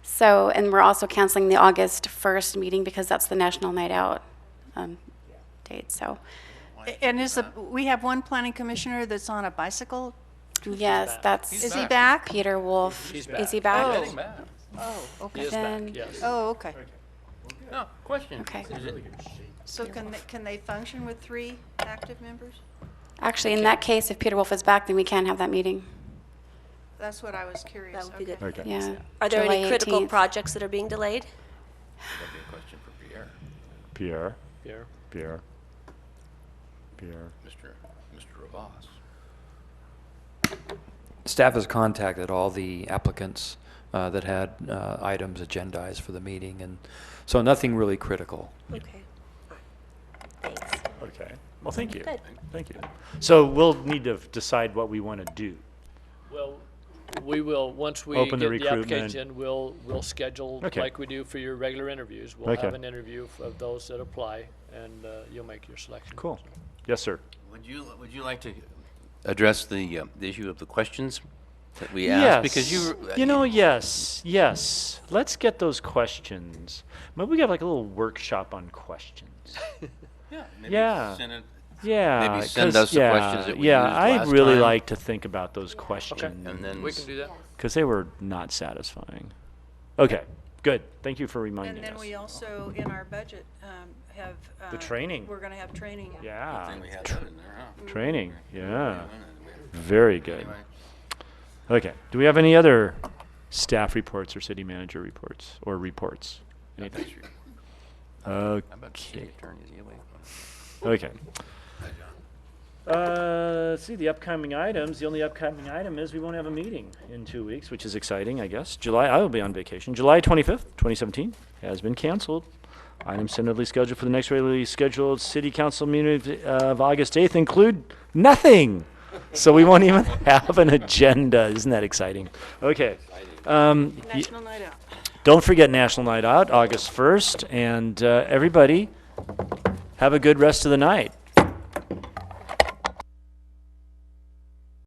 Speaker 3: So, and we're also canceling the August 1st meeting because that's the National Night Out date. So,
Speaker 6: and we have one planning commissioner that's on a bicycle?
Speaker 3: yes,
Speaker 6: Is he back?
Speaker 3: Peter Wolf.
Speaker 8: He's back.
Speaker 3: Is he back?
Speaker 8: Getting back.
Speaker 6: Oh,
Speaker 8: He
Speaker 6: okay.
Speaker 8: is
Speaker 3: Then-
Speaker 8: back, yes.
Speaker 6: Oh, okay.
Speaker 4: No, question.
Speaker 3: Okay.
Speaker 6: So can they function with 3 active members?
Speaker 3: Actually, in that case, if Peter Wolf is back, then we can have that meeting.
Speaker 6: That's what I was curious.
Speaker 2: That would be
Speaker 6: Okay.
Speaker 2: good.
Speaker 1: Okay.
Speaker 3: Yeah.
Speaker 2: Are there any
Speaker 3: July
Speaker 2: critical
Speaker 3: 18th.
Speaker 2: projects that are being delayed?
Speaker 4: That'd be a question for Pierre.
Speaker 1: Pierre.
Speaker 8: Pierre?
Speaker 1: Pierre. Pierre.
Speaker 4: Mr. Rivas.
Speaker 19: Staff has contacted all the applicants that had items agendized for the meeting, and so nothing really critical.
Speaker 2: Okay. Thanks.
Speaker 1: Okay. Well, thank you.
Speaker 2: Good.
Speaker 1: Thank you. So we'll need to decide what we want to do.
Speaker 8: Well, we will, once we
Speaker 1: Open the
Speaker 8: get the
Speaker 1: recruitment.
Speaker 8: application, we'll schedule,
Speaker 1: Okay.
Speaker 8: like we do for your regular interviews. We'll
Speaker 1: Okay.
Speaker 8: have an interview of those that apply, and you'll make your selection.
Speaker 1: Cool. Yes, sir.
Speaker 4: Would you like to address the issue of the questions that we asked? Because
Speaker 1: yes. Let's get those questions. Maybe we have like a little workshop on questions. Yeah.
Speaker 4: Send it,
Speaker 1: Yeah.
Speaker 4: maybe send
Speaker 1: 'cause-
Speaker 4: us the questions that we
Speaker 1: yeah,
Speaker 4: used
Speaker 1: I'd
Speaker 4: last
Speaker 1: really
Speaker 4: time.
Speaker 1: like to think about those questions.
Speaker 4: and then
Speaker 8: We can do that.
Speaker 1: Because they were not satisfying. Okay, good. Thank you for reminding
Speaker 6: And then
Speaker 1: us.
Speaker 6: we also, in our budget, have.
Speaker 1: The training.
Speaker 6: We're going to have training.
Speaker 1: Yeah.
Speaker 4: we had that in there, huh?
Speaker 1: Training, yeah. Very good. Okay, do we have any other staff reports or city manager reports or reports? Anything?
Speaker 4: How about the city
Speaker 1: Okay.
Speaker 4: attorney's illegal?
Speaker 1: Okay. Let's see, the upcoming items. The only upcoming item is we won't have a meeting in 2 weeks, which is exciting, I guess. I will be on vacation. July 25th, 2017 has been canceled. Items tentatively scheduled for the next regularly scheduled city council meeting of August 8th include nothing. So we won't even have an agenda. Isn't that exciting? Okay.
Speaker 6: National Night Out.
Speaker 1: Don't forget National Night Out, August 1st. And everybody, have a good rest of the night.